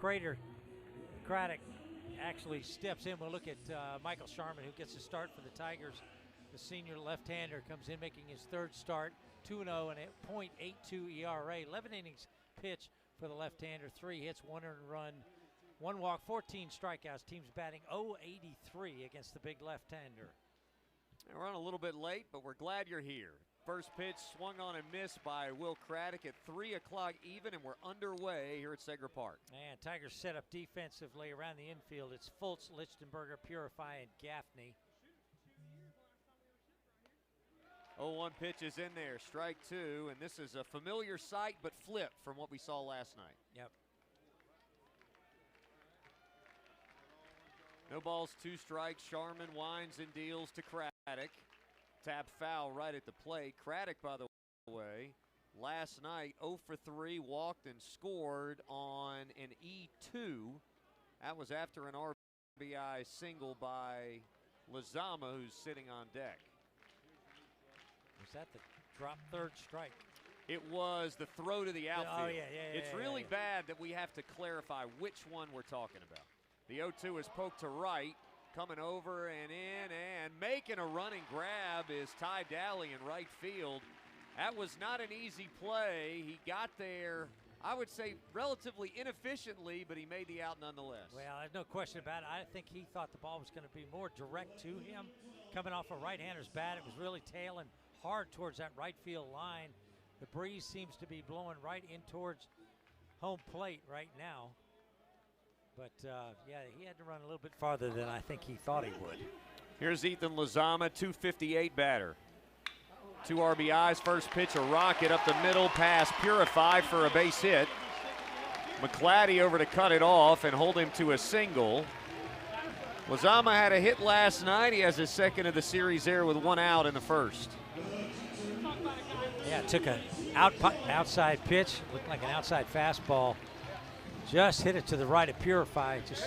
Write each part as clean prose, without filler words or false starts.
Craddock actually steps in. We'll look at Michael Sharman, who gets a start for the Tigers. The senior left-hander comes in making his third start, 2-0 and a .82 ERA. 11 innings pitch for the left-hander, 3 hits, 1 earned run, 1 walk, 14 strikeouts. Team's batting .083 against the big left-hander. We're on a little bit late, but we're glad you're here. First pitch swung on and missed by Will Craddock at 3 o'clock even, and we're underway here at Segra Park. And Tigers set up defensively around the infield. It's Fultz, Lichtenberger, Purify, and Gaffney. 0-1 pitch is in there, strike 2, and this is a familiar sight but flip from what we saw last night. Yep. No balls, 2 strikes. Sharman winds and deals to Craddock. Tap foul right at the plate. Craddock, by the way, last night 0 for 3, walked and scored on an E2. That was after an RBI single by Lizama, who's sitting on deck. Was that the drop third strike? It was the throw to the outfield. Oh, yeah. It's really bad that we have to clarify which one we're talking about. The 0-2 is poked to right, coming over and in, and making a running grab is Ty Daly in right field. That was not an easy play. He got there, I would say, relatively inefficiently, but he made the out nonetheless. Well, there's no question about it. I think he thought the ball was going to be more direct to him. Coming off a right-hander's bat, it was really tailing hard towards that right field line. The breeze seems to be blowing right in towards home plate right now. But, yeah, he had to run a little bit farther than I think he thought he would. Here's Ethan Lizama, 258 batter. 2 RBIs, first pitch, a rocket up the middle, pass Purify for a base hit. McClatty over to cut it off and hold him to a single. Lizama had a hit last night. He has his second of the series there with 1 out in the first. Yeah, took an outside pitch, looked like an outside fastball. Just hit it to the right of Purify. Just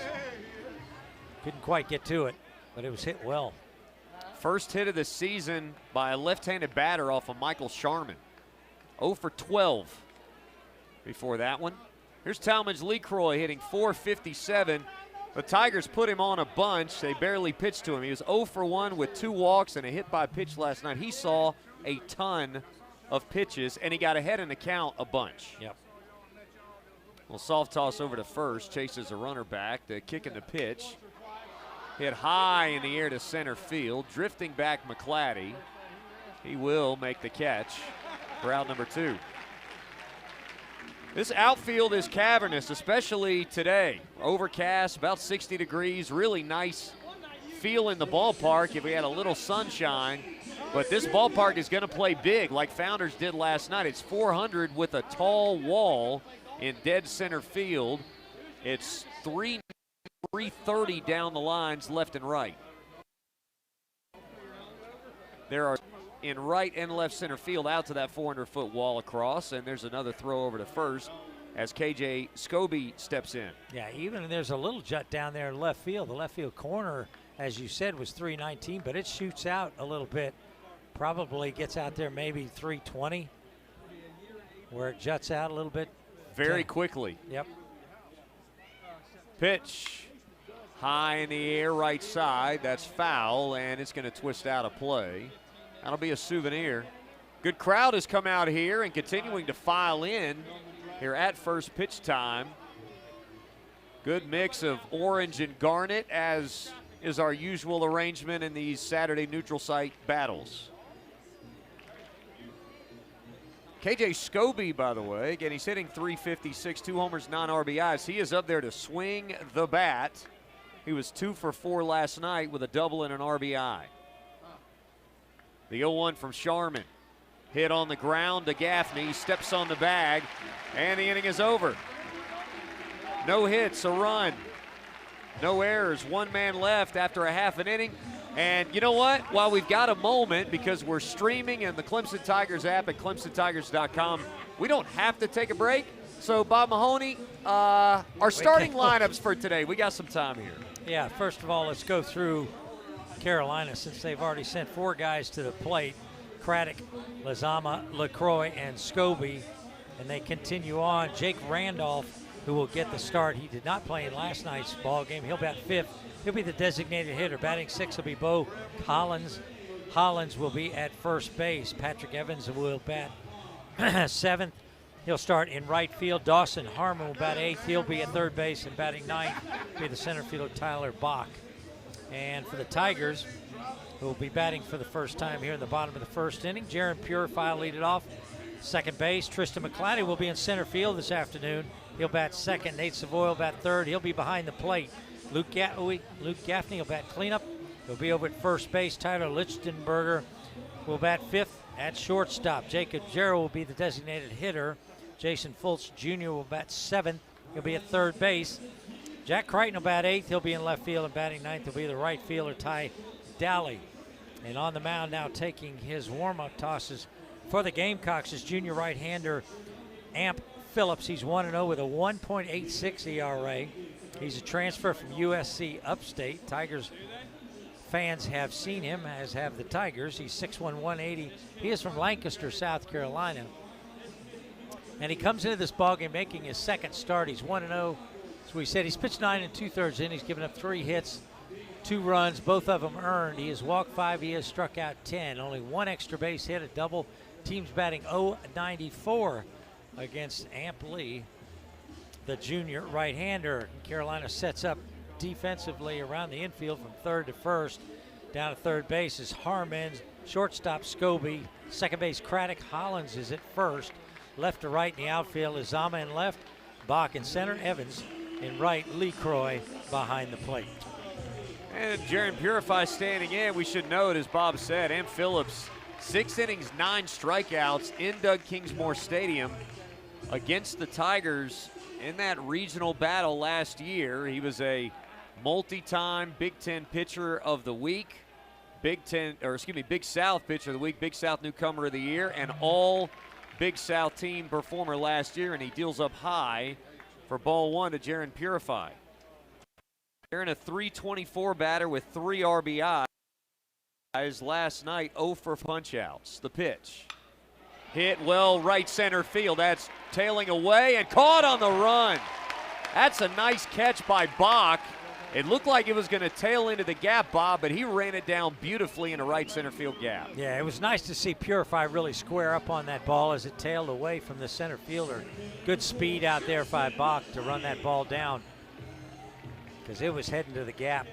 couldn't quite get to it, but it was hit well. First hit of the season by a left-handed batter off of Michael Sharman. 0 for 12 before that one. Here's Talmadge LeCroy hitting .457. The Tigers put him on a bunch. They barely pitched to him. He was 0 for 1 with 2 walks and a hit by pitch last night. He saw a ton of pitches, and he got ahead in the count a bunch. Yep. Well, soft toss over to first, chases a runner back. The kick and the pitch. Hit high in the air to center field. Drifting back McClatty. He will make the catch for out number 2. This outfield is cavernous, especially today. Overcast, about 60 degrees. Really nice feel in the ballpark if we had a little sunshine. But this ballpark is going to play big like Founders did last night. It's 400 with a tall wall in dead center field. It's 330 down the lines left and right. There are in right and left center field out to that 400-foot wall across, and there's another throw over to first as KJ Scobie steps in. Yeah, even there's a little jut down there in left field. The left field corner, as you said, was 319, but it shoots out a little bit. Probably gets out there maybe 320, where it juts out a little bit. Very quickly. Yep. Pitch high in the air, right side. That's foul, and it's going to twist out a play. That'll be a souvenir. Good crowd has come out here and continuing to file in here at first pitch time. Good mix of orange and garnet, as is our usual arrangement in these Saturday neutral site battles. KJ Scobie, by the way, again, he's hitting .356, 2 homers, 9 RBIs. He is up there to swing the bat. He was 2 for 4 last night with a double and an RBI. The 0-1 from Sharman. Hit on the ground to Gaffney, steps on the bag, and the inning is over. No hits, a run, no errors, 1 man left after a half an inning. And you know what? While we've got a moment, because we're streaming in the Clemson Tigers app at ClemsonTigers.com, we don't have to take a break. So, Bob Mahoney, our starting lineups for today, we got some time here. Yeah, first of all, let's go through Carolina, since they've already sent 4 guys to the plate. Craddock, Lizama, LeCroy, and Scobie. And they continue on. Jake Randolph who will get the start. He did not play in last night's ball game. He'll bat fifth. He'll be the designated hitter. Batting sixth will be Bo Collins. Hollins will be at first base. Patrick Evans will bat seventh. He'll start in right field. Dawson Harmon will bat eighth. He'll be at third base, and batting ninth will be the center fielder Tyler Bach. And for the Tigers, who will be batting for the first time here in the bottom of the first inning, Jaron Purify will lead it off. Second base, Tristan McClatty will be in center field this afternoon. He'll bat second. Nate Savoy will bat third. He'll be behind the plate. Luke Gaffney will bat cleanup. He'll be over at first base. Tyler Lichtenberger will bat fifth at shortstop. Jacob Jarrell will be the designated hitter. Jason Fultz Jr. will bat seventh. He'll be at third base. Jack Crichton will bat eighth. He'll be in left field, and batting ninth will be the right fielder, Ty Dally. And on the mound now taking his warm-up tosses for the Gamecocks is junior right-hander Amp Phillips. He's 1-0 with a 1.86 ERA. He's a transfer from USC Upstate. Tigers fans have seen him, as have the Tigers. He's 6'1", 180. He is from Lancaster, South Carolina. And he comes into this ballgame making his second start. He's 1-0. As we said, he's pitched 9 2/3 innings. He's given up 3 hits, 2 runs, both of them earned. He has walked 5. He has struck out 10. Only 1 extra base hit, a double. Team's batting .094 against Amp Lee, the junior right-hander. Carolina sets up defensively around the infield from third to first. Down to third base is Harmon, shortstop Scobie, second base Craddock. Hollins is at first. Left to right in the outfield is Zama in left, Bach in center, Evans in right, Lee Croy behind the plate. And Jaron Purify standing in. We should note, as Bob said, Amp Phillips, 6 innings, 9 strikeouts in Doug Kingsmore Stadium against the Tigers in that regional battle last year. He was a multi-time Big Ten pitcher of the week, Big South pitcher of the week, Big South newcomer of the year, and all Big South team performer last year, and he deals up high for ball 1 to Jaron Purify. Jaron, a .324 batter with 3 RBIs. Last night, 0 for punch-outs. The pitch. Hit well right center field. That's tailing away and caught on the run. That's a nice catch by Bach. It looked like it was going to tail into the gap, Bob, but he ran it down beautifully in a right center field gap. Yeah, it was nice to see Purify really square up on that ball as it tailed away from the center fielder. Good speed out there by Bach to run that ball down because it was heading to the gap.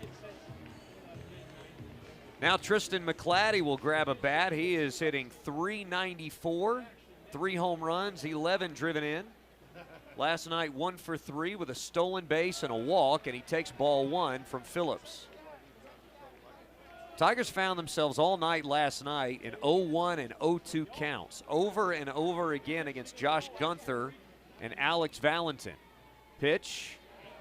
Now Tristan McClatty will grab a bat. He is hitting .394, 3 home runs, 11 driven in. Last night, 1 for 3 with a stolen base and a walk, and he takes ball 1 from Phillips. Tigers found themselves all night last night in 0-1 and 0-2 counts, over and over again against Josh Gunther and Alex Valentin. Pitch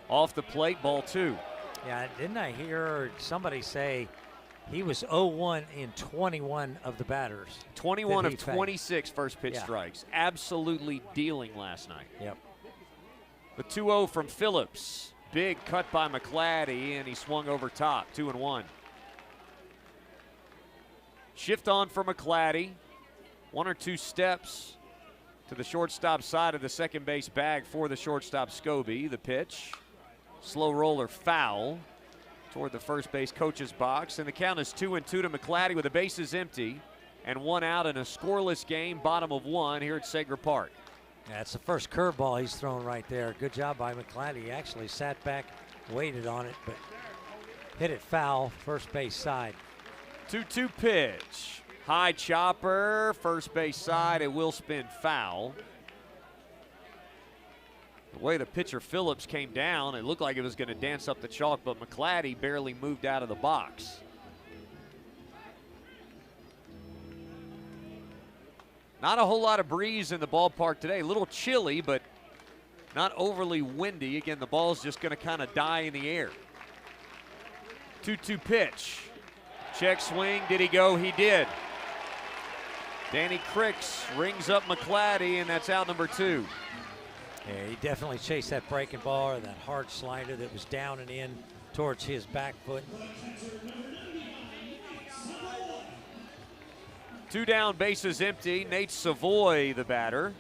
off the plate, ball 2. Yeah, didn't I hear somebody say he was 0-1 in 21 of the batters? 21 of 26 first pitch strikes. Absolutely dealing last night. Yep. The 2-0 from Phillips. Big cut by McClatty, and he swung over top, 2-1. Shift on for McClatty. 1 or 2 steps to the shortstop side of the second base bag for the shortstop Scobie. The pitch. Slow roller foul toward the first base coach's box. And the count is 2-2 to McClatty with the bases empty and 1 out in a scoreless game, bottom of 1 here at Sager Park. Yeah, it's the first curveball he's thrown right there. Good job by McClatty. He actually sat back, waited on it, but hit it foul, first base side. 2-2 pitch. High chopper, first base side. It will spin foul. The way the pitcher Phillips came down, it looked like it was going to dance up the chalk, but McClatty barely moved out of the box. Not a whole lot of breeze in the ballpark today. A little chilly, but not overly windy. Again, the ball's just going to kind of die in the air. 2-2 pitch. Check swing. Did he go? He did. Danny Cricks rings up McClatty, and that's out number 2. Yeah, he definitely chased that breaking ball or that hard slider that was down and in towards his back foot. 2 down, bases empty. Nate Savoy, the batter.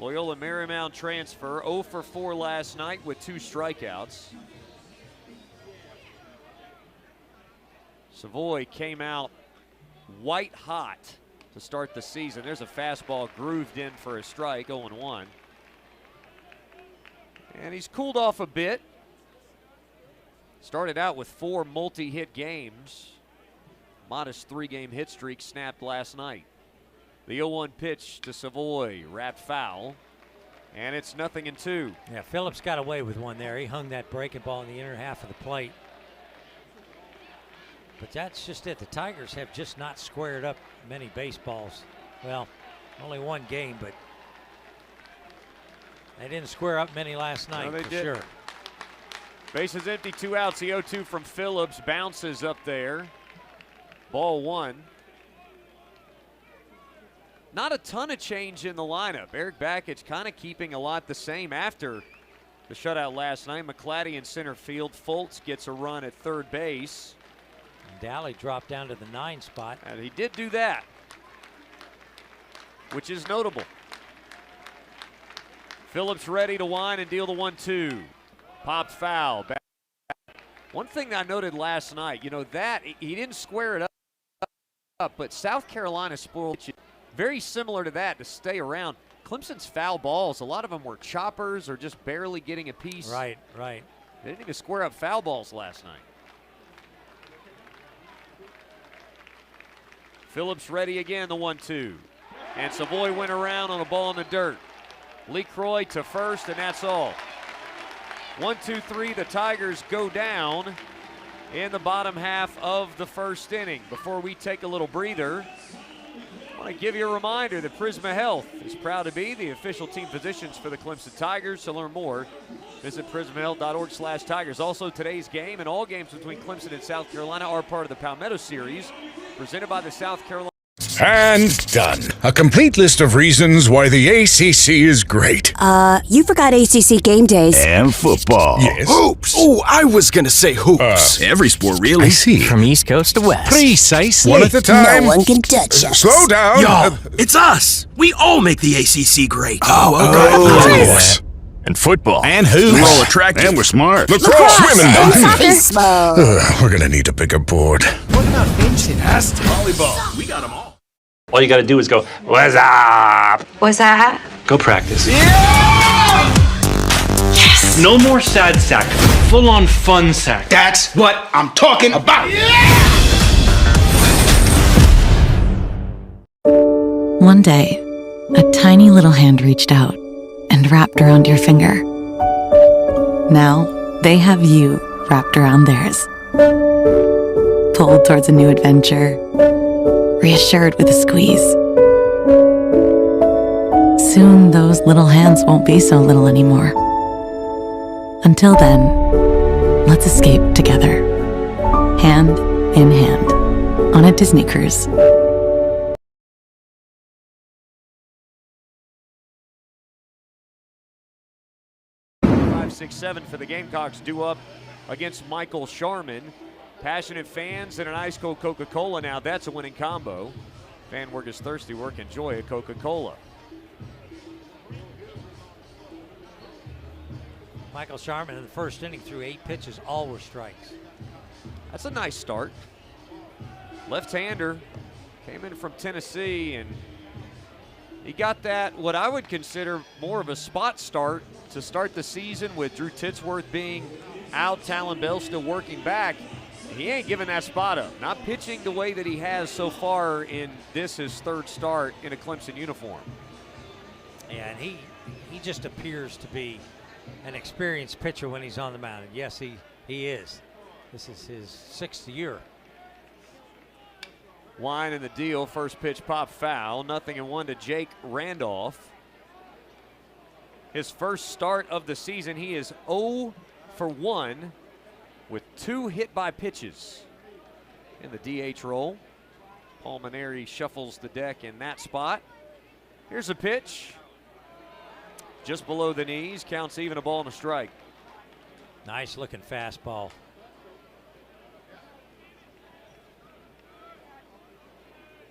Loyola Marymount transfer, 0 for 4 last night with 2 strikeouts. Savoy came out white hot to start the season. There's a fastball grooved in for a strike, 0-1. And he's cooled off a bit. Started out with 4 multi-hit games. Modest 3-game hit streak snapped last night. The 0-1 pitch to Savoy, wrapped foul, and it's 0-2. Yeah, Phillips got away with one there. He hung that breaking ball in the inner half of the plate. But that's just it. The Tigers have just not squared up many baseballs. Well, only one game, but they didn't square up many last night, no, they for didn't. sure. Bases empty, 2 outs. The 0-2 from Phillips bounces up there. Ball 1. Not a ton of change in the lineup. Eric Backich kind of keeping a lot the same after the shutout last night. McClatty in center field. Fultz gets a run at third base. And Daly dropped down to the 9 spot. And he did do that, which is notable. Phillips ready to wind and deal the 1-2. Popped foul. One thing that I noted last night, that he didn't square it up, but South Carolina spoiled it. Very similar to that to stay around. Clemson's foul balls, a lot of them were choppers or just barely getting a piece. Right. They didn't even square up foul balls last night. Phillips ready again, the 1-2. And Savoy went around on a ball in the dirt. Lee Croy to first, and that's all. 1-2-3, the Tigers go down in the bottom half of the first inning. Before we take a little breather, I want to give you a reminder that Prisma Health is proud to be the official team physicians for the Clemson Tigers. To learn more, visit prismahealth.org/Tigers. Also, today's game and all games between Clemson and South Carolina are part of the Palmetto Series, presented by the South Carolina. And done. A complete list of reasons why the ACC is great. You forgot ACC game days. And football. Yes. Hoops. Oh, I was gonna say hoops. Every sport, really. I see. From East Coast to West. Precisely. One at a time. No one can touch us. Slow down. Y'all, it's us. We all make the ACC great. Oh, okay. Hoops. And football. And hoops. We're all attractive. And we're smart. Lacrosse, swimming, diving. Baseball. We're gonna need a bigger board. What about fencing? Volleyball. We got them all. All you got to do is go, what's up? What's that? Go practice. Yes! No more sad sack, full on fun sack. That's what I'm talking about. One day, a tiny little hand reached out and wrapped around your finger. Now, they have you wrapped around theirs. Pulled towards a new adventure, reassured with a squeeze. Soon, those little hands won't be so little anymore. Until then, let's escape together, hand in hand, on a Disney cruise. 5-6-7 for the Gamecocks due up against Michael Sharman. Passionate fans and an ice cold Coca-Cola now. That's a winning combo. Fan work is thirsty work. Enjoy a Coca-Cola. Michael Sharman in the first inning threw 8 pitches, all were strikes. That's a nice start. Left-hander came in from Tennessee, and he got that, what I would consider more of a spot start to start the season with Drew Titsworth being out, Talon Bell still working back. He ain't giving that spot up. Not pitching the way that he has so far in this, his third start in a Clemson uniform. Yeah, and he just appears to be an experienced pitcher when he's on the mound. And yes, he is. This is his 6th year. Wine in the deal. First pitch pop foul. 0-1 to Jake Randolph. His first start of the season. He is 0 for 1 with 2 hit by pitches in the DH role. Paul Maneri shuffles the deck in that spot. Here's a pitch. Just below the knees. Counts even, a ball and a strike. Nice looking fastball.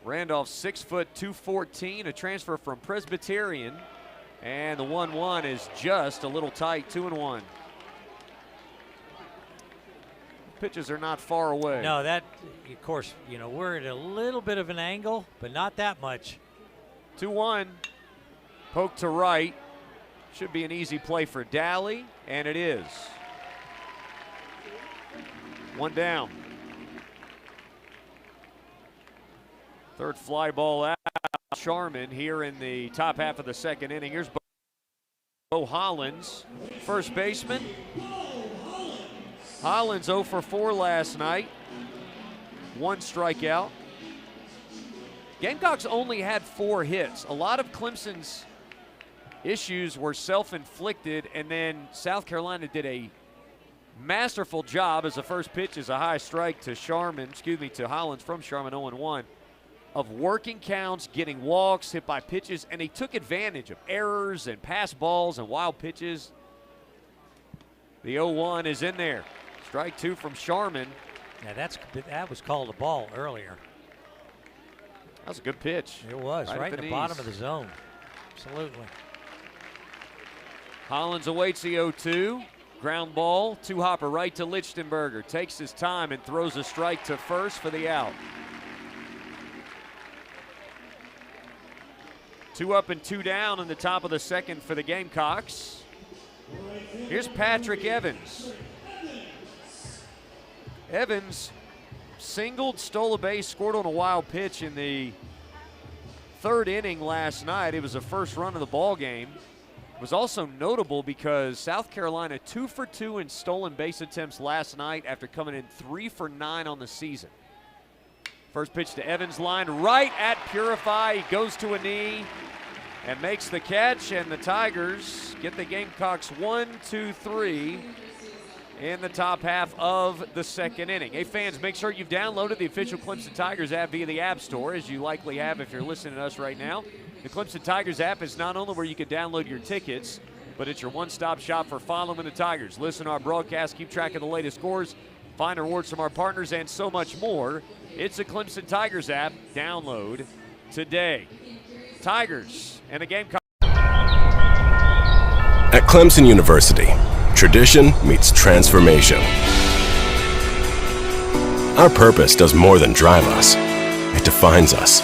Randolph, 6 foot 214, a transfer from Presbyterian And the 1-1 is just a little tight, 2-1. Pitches are not far away. No, that, of course, we're at a little bit of an angle, but not that much. 2-1. Poke to right. Should be an easy play for Daly, and it is. 1 down. Third fly ball out. Sharman here in the top half of the second inning. Here's Bo Hollins, first baseman. Hollins 0 for 4 last night. 1 strikeout. Gamecocks only had 4 hits. A lot of Clemson's issues were self-inflicted, and then South Carolina did a masterful job as the first pitch is a high strike to Hollins from Sharman, 0-1, of working counts, getting walks, hit by pitches, and they took advantage of errors and pass balls and wild pitches. The 0-1 is in there. Strike 2 from Sharman. Yeah, that was called a ball earlier. That was a good pitch. It was, right in the bottom of the zone. Absolutely. Hollins awaits the 0-2. Ground ball, 2-hopper right to Lichtenberger. Takes his time and throws a strike to first for the out. 2 up and 2 down in the top of the second for the Gamecocks. Here's Patrick Evans. Evans singled, stole a base, scored on a wild pitch in the 3rd inning last night. It was the first run of the ball game. It was also notable because South Carolina 2 for 2 in stolen base attempts last night after coming in 3 for 9 on the season. First pitch to Evans, line right at Purify. He goes to a knee and makes the catch, and the Tigers get the Gamecocks 1-2-3 in the top half of the second inning. Hey fans, make sure you've downloaded the official Clemson Tigers app via the App Store, as you likely have if you're listening to us right now. The Clemson Tigers app is not only where you can download your tickets, but it's your one-stop shop for following the Tigers. Listen to our broadcast, keep track of the latest scores, find rewards from our partners, and so much more. It's the Clemson Tigers app. Download today. Tigers and the Gamecocks. At Clemson University, tradition meets transformation. Our purpose does more than drive us. It defines us.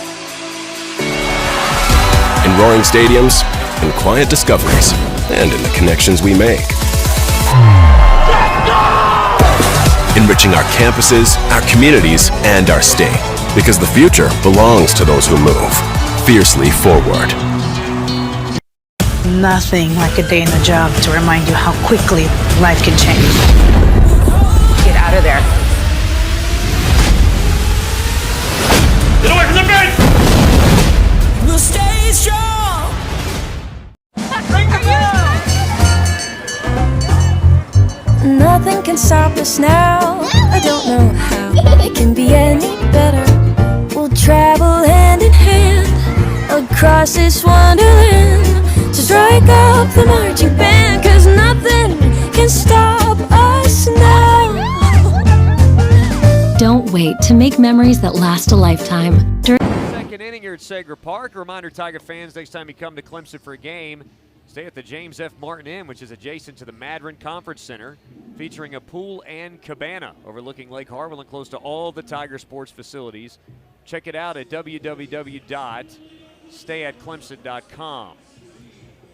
In roaring stadiums, in quiet discoveries, and in the connections we make. Enriching our campuses, our communities, and our state. Because the future belongs to those who move fiercely forward. Nothing like a day in the job to remind you how quickly life can change. Get out of there. Get away from the bench! We'll stay strong. Bring the Nothing can stop us now. I don't know how it can be any better. We'll travel hand in hand across this wonderland to strike up the marching band, 'cause nothing can stop us now. Don't wait to make memories that last a lifetime. Second inning here at Sager Park. A reminder, Tiger fans, next time you come to Clemson for a game, stay at the James F. Martin Inn, which is adjacent to the Madron Conference Center, featuring a pool and cabana overlooking Lake Harwell and close to all the Tiger sports facilities. Check it out at www.stayatclemson.com.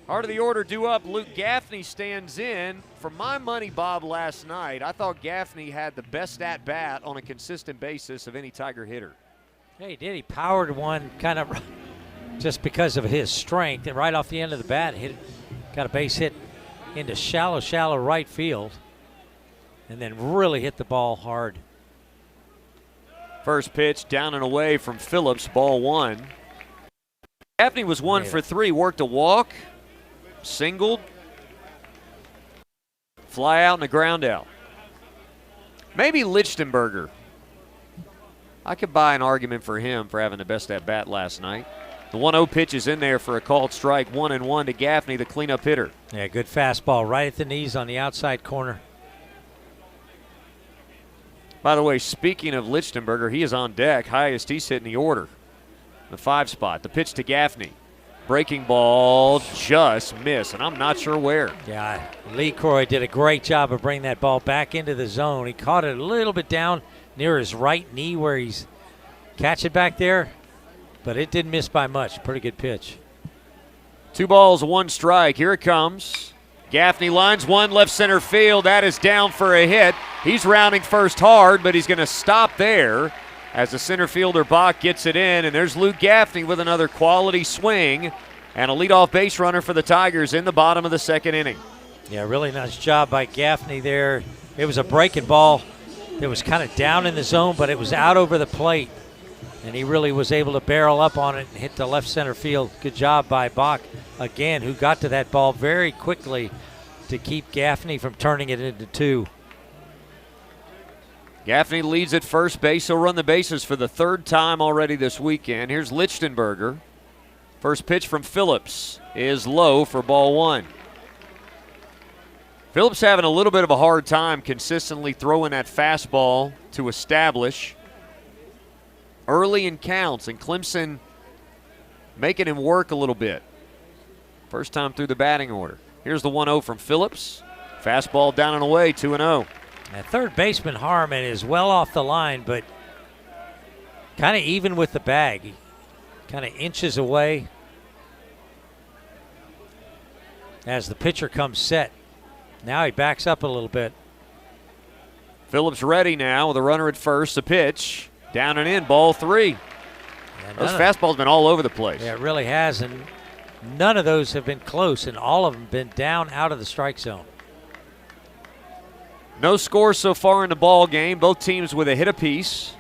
Heart of the order due up. Luke Gaffney stands in. For my money, Bob, last night, I thought Gaffney had the best at-bat on a consistent basis of any Tiger hitter. Yeah, he did. He powered one kind of just because of his strength, and right off the end of the bat, got a base hit into shallow right field, and then really hit the ball hard. First pitch down and away from Phillips, ball 1. Gaffney was 1 for 3, worked a walk, singled, fly out and a ground out. Maybe Lichtenberger. I could buy an argument for him for having the best at bat last night. The 1-0 pitch is in there for a called strike, 1-1 to Gaffney, the cleanup hitter. Yeah, good fastball right at the knees on the outside corner. By the way, speaking of Lichtenberger, he is on deck, highest he's hit in the order. The 5 spot. The pitch to Gaffney. Breaking ball just missed, and I'm not sure where. Yeah, Lee Croy did a great job of bringing that ball back into the zone. He caught it a little bit down near his right knee where he's catching back there, but it didn't miss by much. Pretty good pitch. 2 balls, 1 strike. Here it comes. Gaffney lines one left center field. That is down for a hit. He's rounding first hard, but he's going to stop there as the center fielder Bach gets it in. And there's Luke Gaffney with another quality swing and a leadoff base runner for the Tigers in the bottom of the 2nd inning. Yeah, really nice job by Gaffney there. It was a breaking ball that was kind of down in the zone, but it was out over the plate. And he really was able to barrel up on it and hit the left center field. Good job by Bach again, who got to that ball very quickly to keep Gaffney from turning it into 2. Gaffney leads at first base. He'll run the bases for the 3rd time already this weekend. Here's Lichtenberger. First pitch from Phillips is low for ball 1. Phillips having a little bit of a hard time consistently throwing that fastball to establish early in counts, and Clemson making him work a little bit. First time through the batting order. Here's the 1-0 from Phillips. Fastball down and away, 2-0. That third baseman Harmon is well off the line, but kind of even with the bag. He kind of inches away as the pitcher comes set. Now he backs up a little bit. Phillips ready now with a runner at first. A pitch. Down and in, ball 3. Those fastballs been all over the place. Yeah, it really has, and none of those have been close, and all of them been down out of the strike zone. No scores so far in the ball game. Both teams with a hit apiece.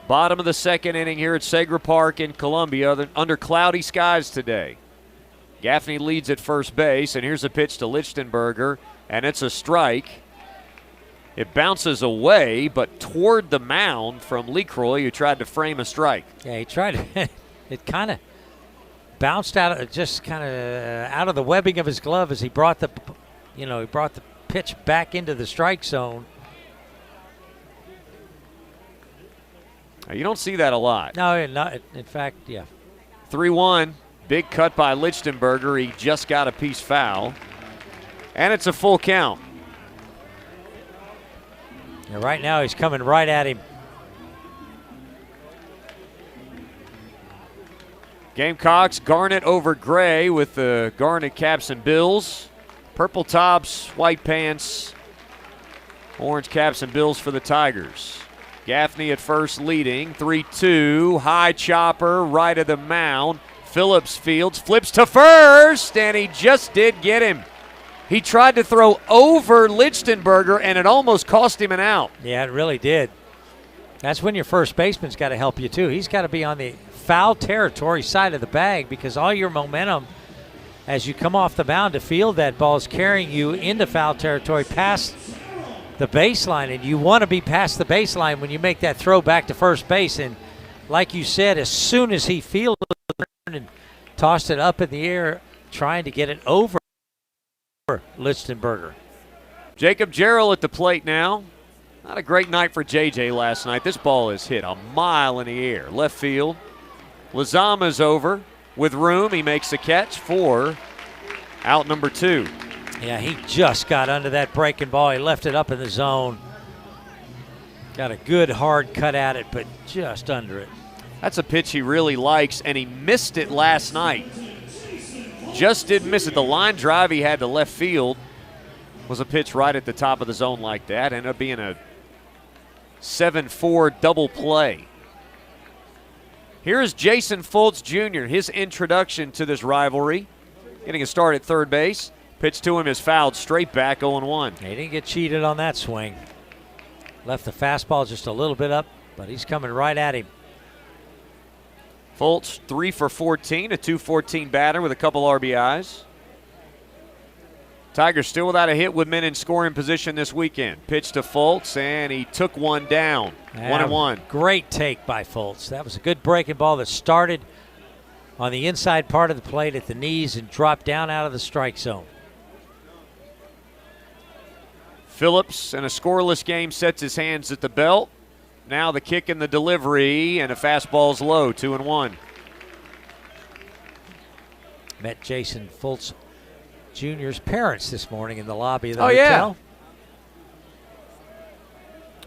Bottom of the 2nd inning here at Segra Park in Columbia under cloudy skies today. Gaffney leads at first base, and here's a pitch to Lichtenberger, and it's a strike. It bounces away, but toward the mound from LeCroy, who tried to frame a strike. Yeah, he tried to. It kind of bounced out, just kind of out of the webbing of his glove as he brought the, he brought the pitch back into the strike zone. Now, you don't see that a lot. No, in fact, yeah. 3-1, big cut by Lichtenberger. He just got a piece foul, and it's a full count. Yeah, right now he's coming right at him. Gamecocks garnet over gray with the garnet caps and bills. Purple tops, white pants, orange caps and bills for the Tigers. Gaffney at first leading, 3-2, high chopper, right of the mound. Phillips fields, flips to first, and he just did get him. He tried to throw over Lichtenberger, and it almost cost him an out. Yeah, it really did. That's when your first baseman's got to help you, too. He's got to be on the foul territory side of the bag because all your momentum as you come off the mound to field that ball is carrying you into foul territory past the baseline, and you want to be past the baseline when you make that throw back to first base. And like you said, as soon as he fielded and tossed it up in the air, trying to get it over Lichtenberger. Jacob Jarrell at the plate now. Not a great night for JJ last night. This ball is hit a mile in the air. Left field. Lizama's over with room. He makes the catch for out number 2. Yeah, he just got under that breaking ball. He left it up in the zone. Got a good hard cut at it, but just under it. That's a pitch he really likes, and he missed it last night. Just didn't miss it. The line drive he had to left field was a pitch right at the top of the zone like that. Ended up being a 7-4 double play. Here is Jason Fultz Jr., his introduction to this rivalry. Getting a start at third base. Pitch to him is fouled straight back, 0-1. He didn't get cheated on that swing. Left the fastball just a little bit up, but he's coming right at him. Fultz 3 for 14, a .214 batter with a couple RBIs. Tigers still without a hit with men in scoring position this weekend. Pitch to Fultz, and he took one down. 1-1. Great take by Fultz. That was a good breaking ball that started on the inside part of the plate at the knees and dropped down out of the strike zone. Phillips, in a scoreless game, sets his hands at the belt. Now the kick and the delivery, and a fastball's low, 2-1. Met Jason Fultz Jr.'s parents this morning in the lobby of the hotel. hotel.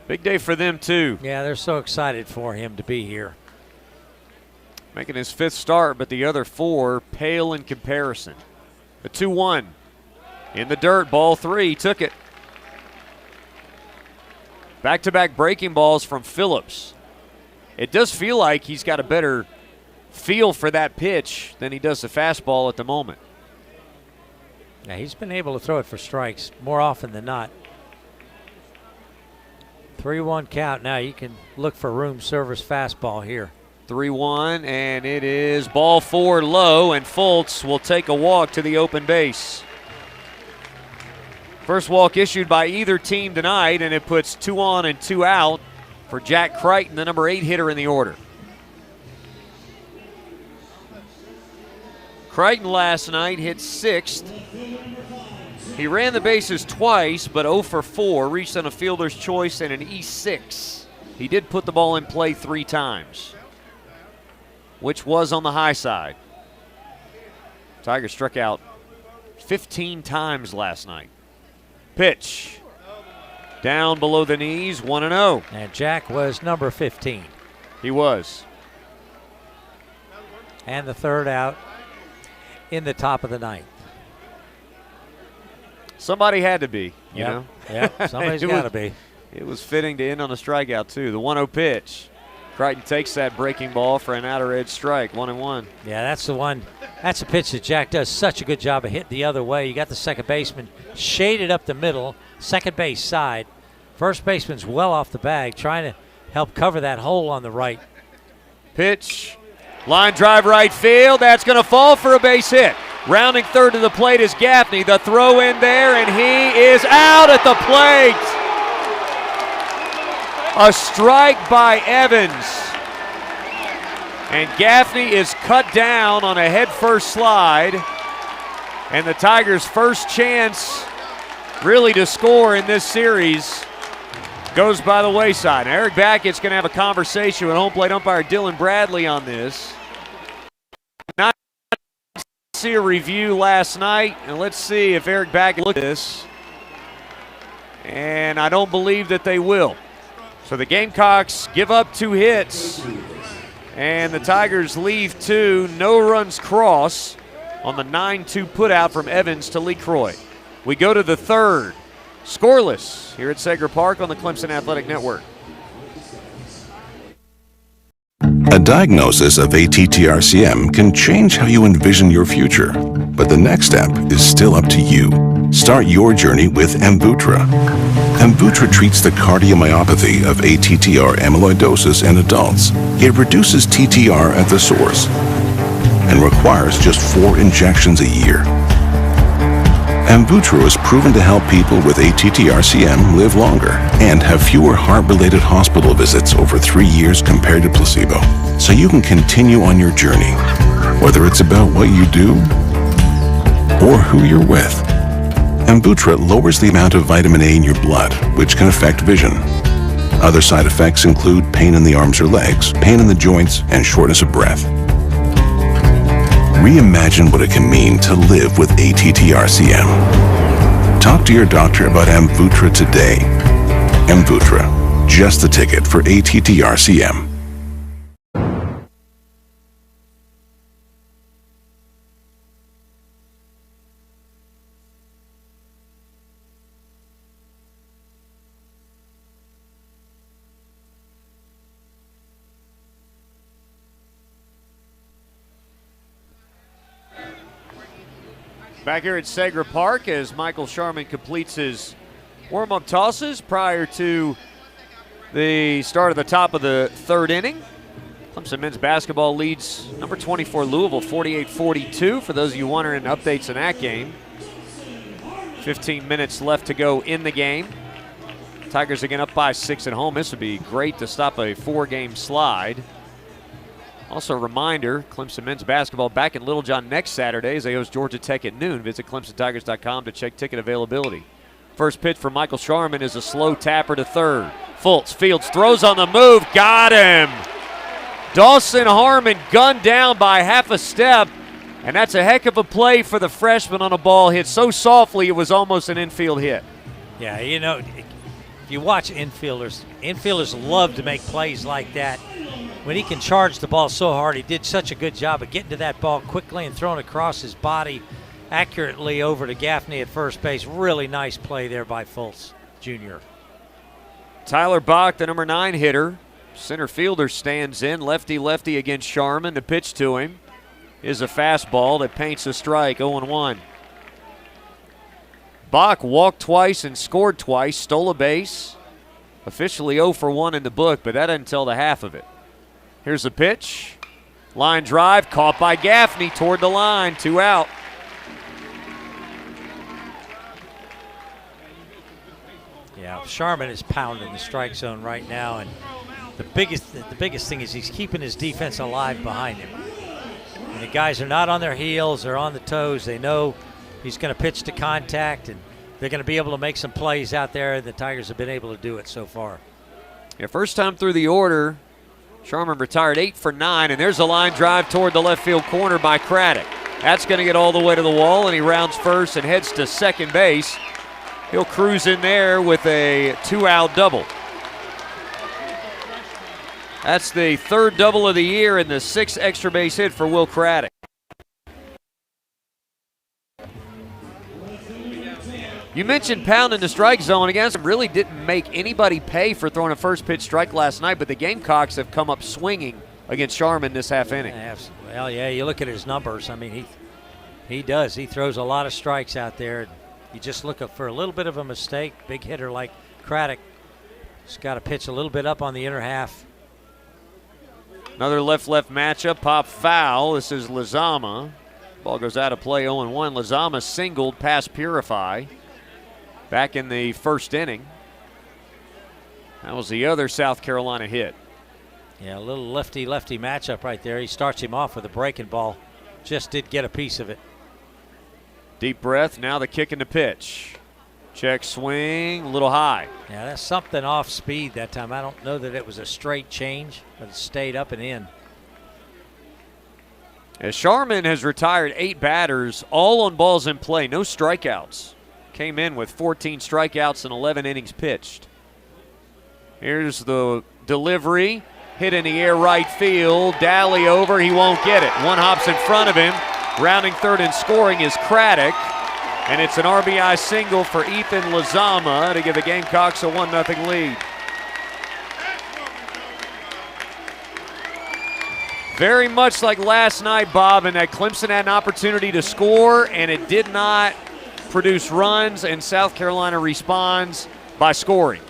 Big day for them, too. Yeah, they're so excited for him to be here. Making his 5th start, but the other 4 pale in comparison. The 2-1 in the dirt, ball 3, took it. Back-to-back breaking balls from Phillips. It does feel like he's got a better feel for that pitch than he does the fastball at the moment. Yeah, he's been able to throw it for strikes more often than not. 3-1 count. Now you can look for room service fastball here. 3-1, and it is ball 4 low, and Fultz will take a walk to the open base. First walk issued by either team tonight, and it puts 2 on and 2 out for Jack Crichton, the number 8 hitter in the order. Crichton last night hit 6th. He ran the bases twice, but 0 for 4, reached on a fielder's choice and an E6. He did put the ball in play 3 times, which was on the high side. Tigers struck out 15 times last night. Pitch. Down below the knees, 1-0. And Jack was number 15. He was. And the 3rd out in the top of the 9th. Somebody had to be, you know. Yeah, somebody's got to be. It was fitting to end on a strikeout, too. The 1-0 pitch. Crichton takes that breaking ball for an outer edge strike, 1-1. Yeah, that's the one. That's a pitch that Jack does such a good job of hitting the other way. You got the second baseman shaded up the middle, second base side. First baseman's well off the bag, trying to help cover that hole on the right. Pitch. Line drive right field. That's going to fall for a base hit. Rounding third to the plate is Gaffney. The throw in there, and he is out at the plate. A strike by Evans. And Gaffney is cut down on a head-first slide. And the Tigers' first chance really to score in this series goes by the wayside. Now, Eric Backett's going to have a conversation with home plate umpire Dylan Bradley on this. Not see a review last night, and let's see if Eric Backett looked at this. And I don't believe that they will. So the Gamecocks give up 2 hits, and the Tigers leave 2. No runs cross on the 9-2 putout from Evans to LeCroy. We go to the 3rd. Scoreless here at Segra Park on the Clemson Athletic Network. A diagnosis of ATTRCM can change how you envision your future, but the next step is still up to you. Start your journey with Amvuttra. Amvuttra treats the cardiomyopathy of ATTR amyloidosis in adults. It reduces TTR at the source and requires just 4 injections a year. Amvuttra is proven to help people with ATTRCM live longer and have fewer heart-related hospital visits over 3 years compared to placebo. So you can continue on your journey, whether it's about what you do or who you're with. Amvuttra lowers the amount of vitamin A in your blood, which can affect vision. Other side effects include pain in the arms or legs, pain in the joints, and shortness of breath. Reimagine what it can mean to live with ATTRCM. Talk to your doctor about Amvuttra today. Amvuttra, just the ticket for ATTRCM. Back here at Segra Park as Michael Sharman completes his warm-up tosses prior to the start of the top of the 3rd inning. Clemson men's basketball leads number 24 Louisville 48-42. For those of you wondering updates in that game, 15 minutes left to go in the game. Tigers again up by 6 at home. This would be great to stop a 4-game slide. Also a reminder, Clemson men's basketball back in Littlejohn next Saturday as they host Georgia Tech at noon. Visit ClemsonTigers.com to check ticket availability. First pitch for Michael Sharman is a slow tapper to 3rd. Fultz fields, throws on the move, got him! Dawson Harmon gunned down by half a step And that's a heck of a play for the freshman on a ball hit so softly it was almost an infield hit. Yeah, you know, if you watch infielders love to make plays like that. When he can charge the ball so hard, he did such a good job of getting to that ball quickly and throwing across his body accurately over to Gaffney at first base. Really nice play there by Fultz Jr. Tyler Bach, the number 9 hitter. Center fielder stands in, lefty-lefty against Sharman. The pitch to him is a fastball that paints a strike, 0-1. Bach walked twice and scored twice, stole a base. Officially 0 for 1 in the book, but that doesn't tell the half of it. Here's the pitch. Line drive, caught by Gaffney toward the line, 2 out. Yeah, Sharman is pounding the strike zone right now, and the biggest thing is he's keeping his defense alive behind him. When the guys are not on their heels, they're on the toes, they know he's going to pitch to contact, and they're going to be able to make some plays out there. The Tigers have been able to do it so far. Yeah, first time through the order, Sharman retired 8 for 9, and there's a line drive toward the left field corner by Craddock. That's going to get all the way to the wall, and he rounds first and heads to second base. He'll cruise in there with a 2-out double. That's the 3rd double of the year and the 6th extra base hit for Will Craddock. You mentioned pounding the strike zone against him. Really didn't make anybody pay for throwing a first pitch strike last night, but the Gamecocks have come up swinging against Sharman this half inning. Well, yeah, you look at his numbers. I mean, he does. He throws a lot of strikes out there. You just look for a little bit of a mistake. Big hitter like Craddock has got to pitch a little bit up on the inner half. Another left-left matchup. Pop foul. This is Lizama. Ball goes out of play, 0-1. Lizama singled past Purify back in the first inning. That was the other South Carolina hit. Yeah, a little lefty-lefty matchup right there. He starts him off with a breaking ball. Just did get a piece of it. Deep breath, now the kick and the pitch. Check swing, a little high. Yeah, that's something off speed that time. I don't know that it was a straight change, but it stayed up and in. As Sharman has retired 8 batters, all on balls in play, no strikeouts. Came in with 14 strikeouts and 11 innings pitched. Here's the delivery, hit in the air right field. Daly over, he won't get it. One hops in front of him. Rounding third and scoring is Craddock. And it's an RBI single for Ethan Lizama to give the Gamecocks a 1-0 lead. Very much like last night, Bob, in that Clemson had an opportunity to score, and it did not produce runs, and South Carolina responds by scoring.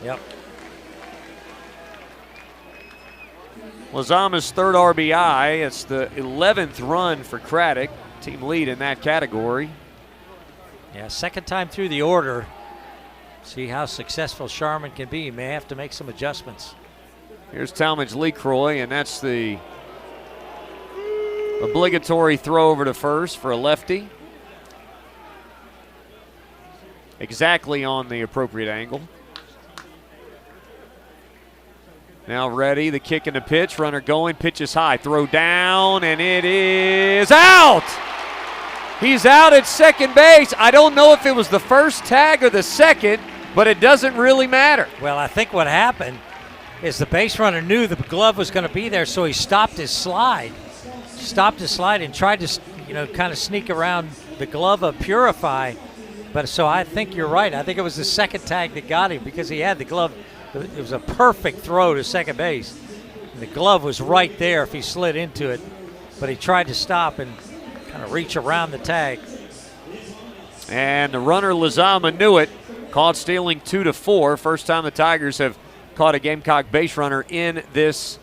Yep. Lizama's 3rd RBI. It's the 11th run for Craddock. Team lead in that category. Yeah, 2nd time through the order. See how successful Sharman can be. He may have to make some adjustments. Here's Talmadge LeCroy, and that's the obligatory throw over to first for a lefty. Exactly on the appropriate angle. Now ready, the kick and the pitch. Runner going, pitch is high. Throw down, and it is out! He's out at second base. I don't know if it was the first tag or the second, but it doesn't really matter. Well, I think what happened is the base runner knew the glove was going to be there, so he stopped his slide. And tried to, kind of sneak around the glove of Purify. But so I think you're right. I think it was the second tag that got him because he had the glove. It was a perfect throw to second base. And the glove was right there if he slid into it. But he tried to stop and kind of reach around the tag. And the runner Lizama knew it. Caught stealing 2-4. First time the Tigers have caught a Gamecock base runner in this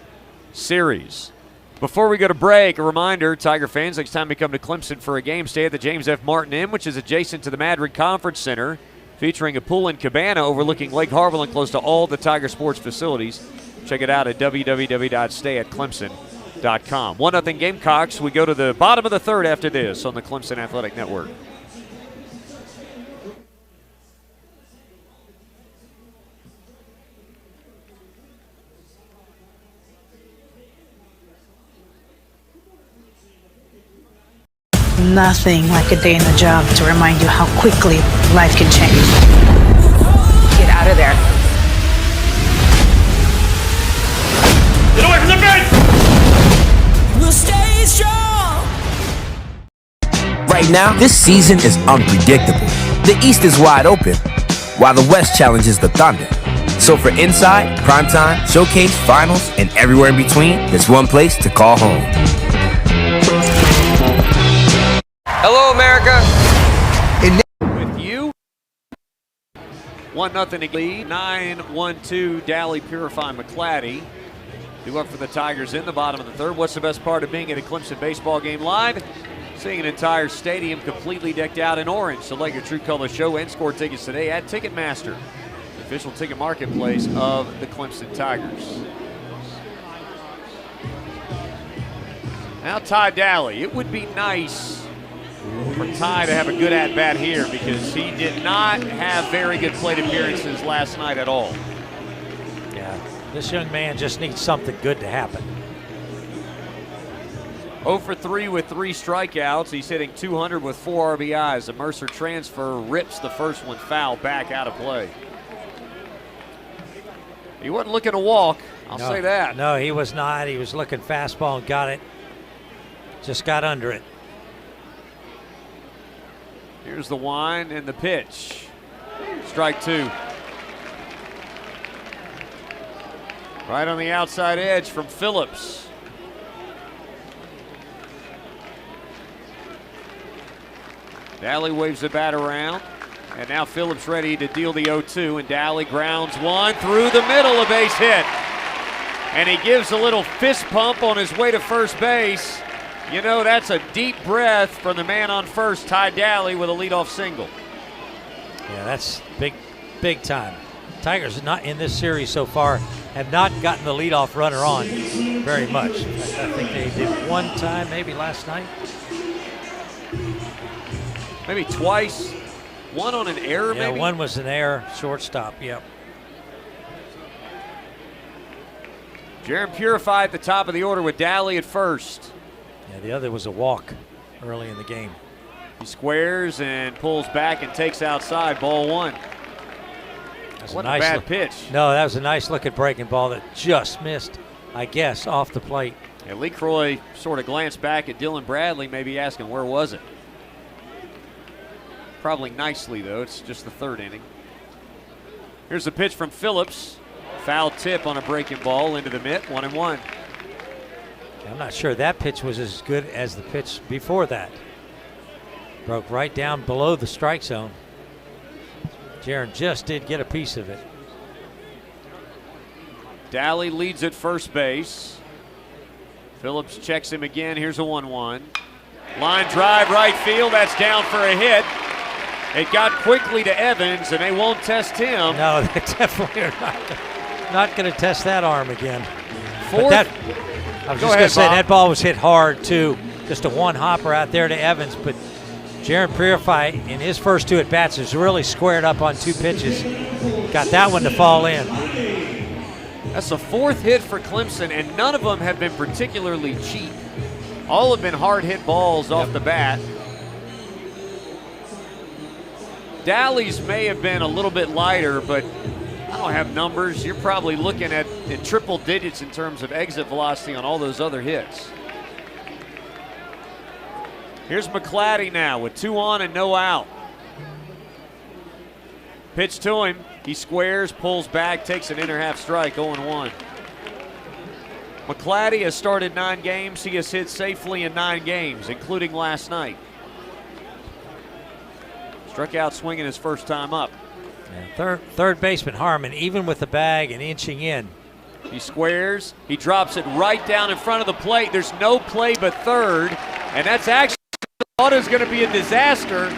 series. Before we go to break, a reminder, Tiger fans, next time you come to Clemson for a game, stay at the James F. Martin Inn, which is adjacent to the Madrid Conference Center, featuring a pool and cabana overlooking Lake Harville and close to all the Tiger sports facilities. Check it out at www.stayatclemson.com. 1-0 Gamecocks. We go to the bottom of the 3rd after this on the Clemson Athletic Network. nothing like a day in the job to remind you how quickly life can change. Get out of there. Get away from the bench! We'll stay strong. Right now, this season is unpredictable. The East is wide open, while the West challenges the Thunder. So for Inside, Primetime, Showcase, Finals, and everywhere in between, there's one place to call home. Hello, America. With you. 1-0 lead. 9-1-2 Dally Purify McClatty. Due up for the Tigers in the bottom of the third. What's the best part of being at a Clemson baseball game live? Seeing an entire stadium completely decked out in orange. Select your true color show and score tickets today at Ticketmaster, the official ticket marketplace of the Clemson Tigers. Now Ty Dally. It would be nice for Ty to have a good at-bat here because he did not have very good plate appearances last night at all. Yeah, this young man just needs something good to happen. 0 for 3 with 3 strikeouts. He's hitting .200 with 4 RBIs. The Mercer transfer rips the first one foul back out of play. He wasn't looking to walk, I'll say that. No, he was not. He was looking fastball and got it. Just got under it. Here's the wind and the pitch. Strike 2. Right on the outside edge from Phillips. Dally waves the bat around, and now Phillips ready to deal the 0-2, and Dally grounds one through the middle, a base hit. And he gives a little fist pump on his way to first base. You know, that's a deep breath from the man on first, Ty Dally, with a leadoff single. Yeah, that's big time. Tigers not in this series so far have not gotten the leadoff runner on very much. I think they did one time, maybe last night. Maybe twice. One on an error, yeah, maybe? One was an error, shortstop, yep. Jaron Purify at the top of the order with Dally at first. Yeah, the other was a walk early in the game. He squares and pulls back and takes outside, ball 1. What a bad pitch. No, that was a nice looking breaking ball that just missed, I guess, off the plate. Yeah, Lee Croy sort of glanced back at Dylan Bradley, maybe asking where was it. Probably nicely, though. It's just the third inning. Here's the pitch from Phillips. Foul tip on a breaking ball into the mitt, 1-1. I'm not sure that pitch was as good as the pitch before that. Broke right down below the strike zone. Jaron just did get a piece of it. Dally leads at first base. Phillips checks him again. Here's a 1-1. Line drive right field. That's down for a hit. It got quickly to Evans, and they won't test him. No, they definitely are not going to test that arm again. Fourth. I was just going to say, that ball was hit hard, too. Just a one-hopper out there to Evans, but Jaron Purify, in his first 2 at-bats, has really squared up on 2 pitches. Got that one to fall in. That's the 4th hit for Clemson, and none of them have been particularly cheap. All have been hard-hit balls off the bat. Dally's may have been a little bit lighter, but I don't have numbers. You're probably looking at in triple digits in terms of exit velocity on all those other hits. Here's McClatty now with 2 on and no out. Pitch to him. He squares, pulls back, takes an inner half strike, 0-1. McClatty has started 9 games. He has hit safely in 9 games, including last night. Struck out swinging his first time up. Yeah, third baseman Harmon, even with the bag and inching in. He squares. He drops it right down in front of the plate. There's no play but third, and that's actually thought it was going to be a disaster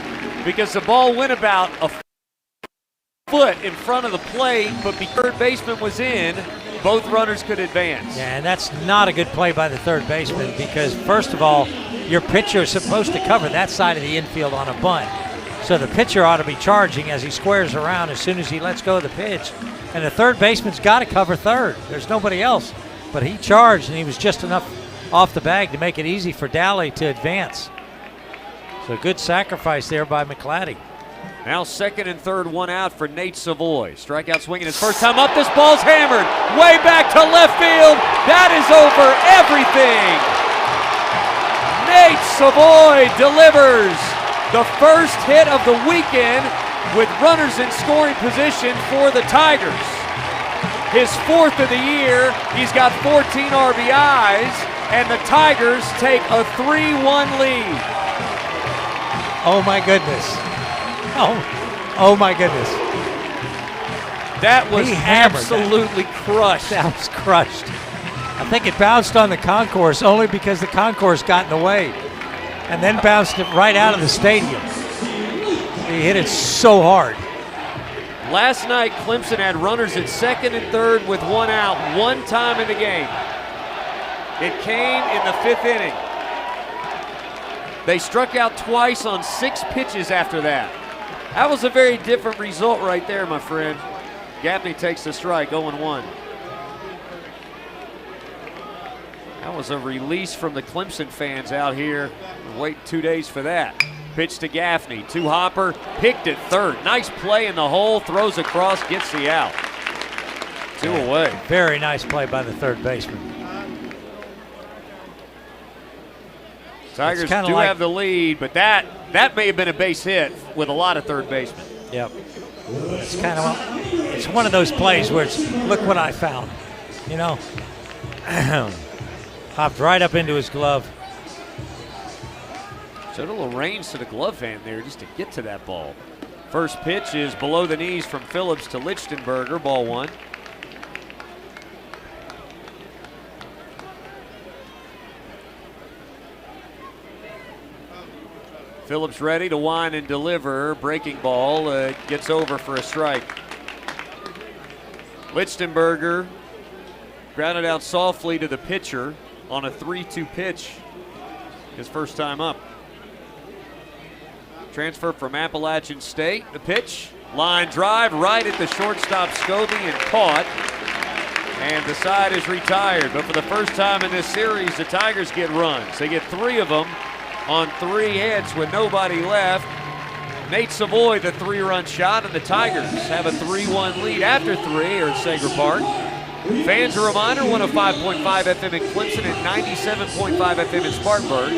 because the ball went about a foot in front of the plate, but because third baseman was in, both runners could advance. Yeah, and that's not a good play by the third baseman because, first of all, your pitcher is supposed to cover that side of the infield on a bunt. So the pitcher ought to be charging as he squares around as soon as he lets go of the pitch. And the third baseman's got to cover third. There's nobody else. But he charged, and he was just enough off the bag to make it easy for Dally to advance. So good sacrifice there by McClatty. Now second and third, one out for Nate Savoy. Strikeout swinging his first time up. This ball's hammered way back to left field. That is over everything. Nate Savoy delivers the first hit of the weekend with runners in scoring position for the Tigers. His fourth of the year. He's got 14 RBIs, and the Tigers take a 3-1 lead. Oh my goodness. Oh my goodness. That was absolutely crushed. That was crushed. I think it bounced on the concourse only because the concourse got in the way, and then bounced it right out of the stadium. He hit it so hard. Last night, Clemson had runners at second and third with one out, one time in the game. It came in the fifth inning. They struck out twice on 6 pitches after that. That was a very different result right there, my friend. Gaffney takes the strike, 0-1. That was a release from the Clemson fans out here. Wait 2 days for that. Pitch to Gaffney, two-hopper, picked at third. Nice play in the hole, throws across, gets the out. 2 away. Very nice play by the third baseman. Tigers do have the lead, but that may have been a base hit with a lot of third basemen. Yep. It's kind of it's one of those plays where it's look what I found. You know, hopped right up into his glove. Showed a little range to the glove hand there just to get to that ball. First pitch is below the knees from Phillips to Lichtenberger, ball 1. Phillips ready to wind and deliver. Breaking ball gets over for a strike. Lichtenberger grounded out softly to the pitcher on a 3-2 pitch. His first time up. Transfer from Appalachian State. The pitch, line drive right at the shortstop Scobie and caught. And the side is retired. But for the first time in this series, the Tigers get runs. They get 3 of them on 3 hits with nobody left. Nate Savoy, the 3-run shot, and the Tigers have a 3-1 lead after 3 here at Sager Park. Fans, a reminder, 105.5 FM in Clemson and 97.5 FM in Spartanburg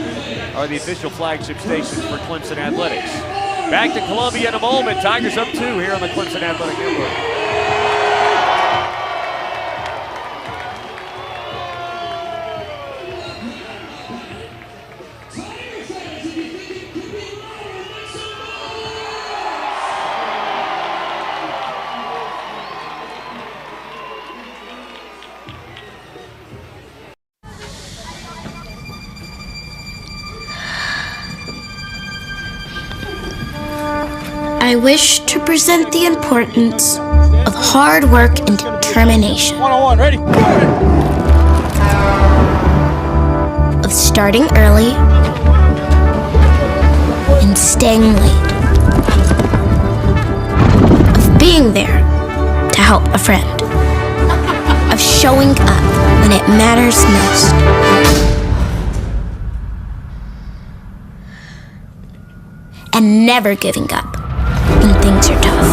are the official flagship stations for Clemson Athletics. Back to Columbia in a moment. Tigers up 2 here on the Clemson Athletic Network. I wish to present the importance of hard work and determination. 1-on-1, ready? Of starting early and staying late. Of being there to help a friend. Of showing up when it matters most. And never giving up when things are tough.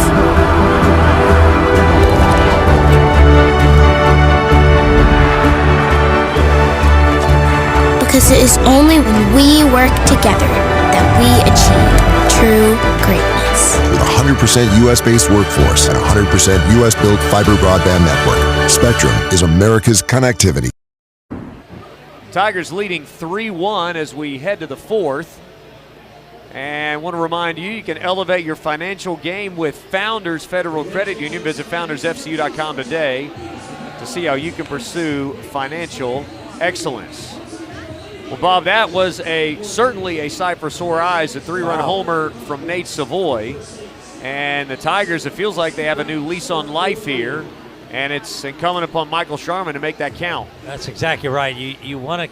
Because it is only when we work together that we achieve true greatness. With a 100% U.S.-based workforce and a 100% U.S.-built fiber broadband network, Spectrum is America's connectivity. Tigers leading 3-1 as we head to the 4th. And want to remind you, you can elevate your financial game with Founders Federal Credit Union. Visit foundersfcu.com today to see how you can pursue financial excellence. Well, Bob, that was certainly a sight for sore eyes, a 3-run homer from Nate Savoy. And the Tigers, it feels like they have a new lease on life here, and it's incumbent upon Michael Sharman to make that count. That's exactly right. You want to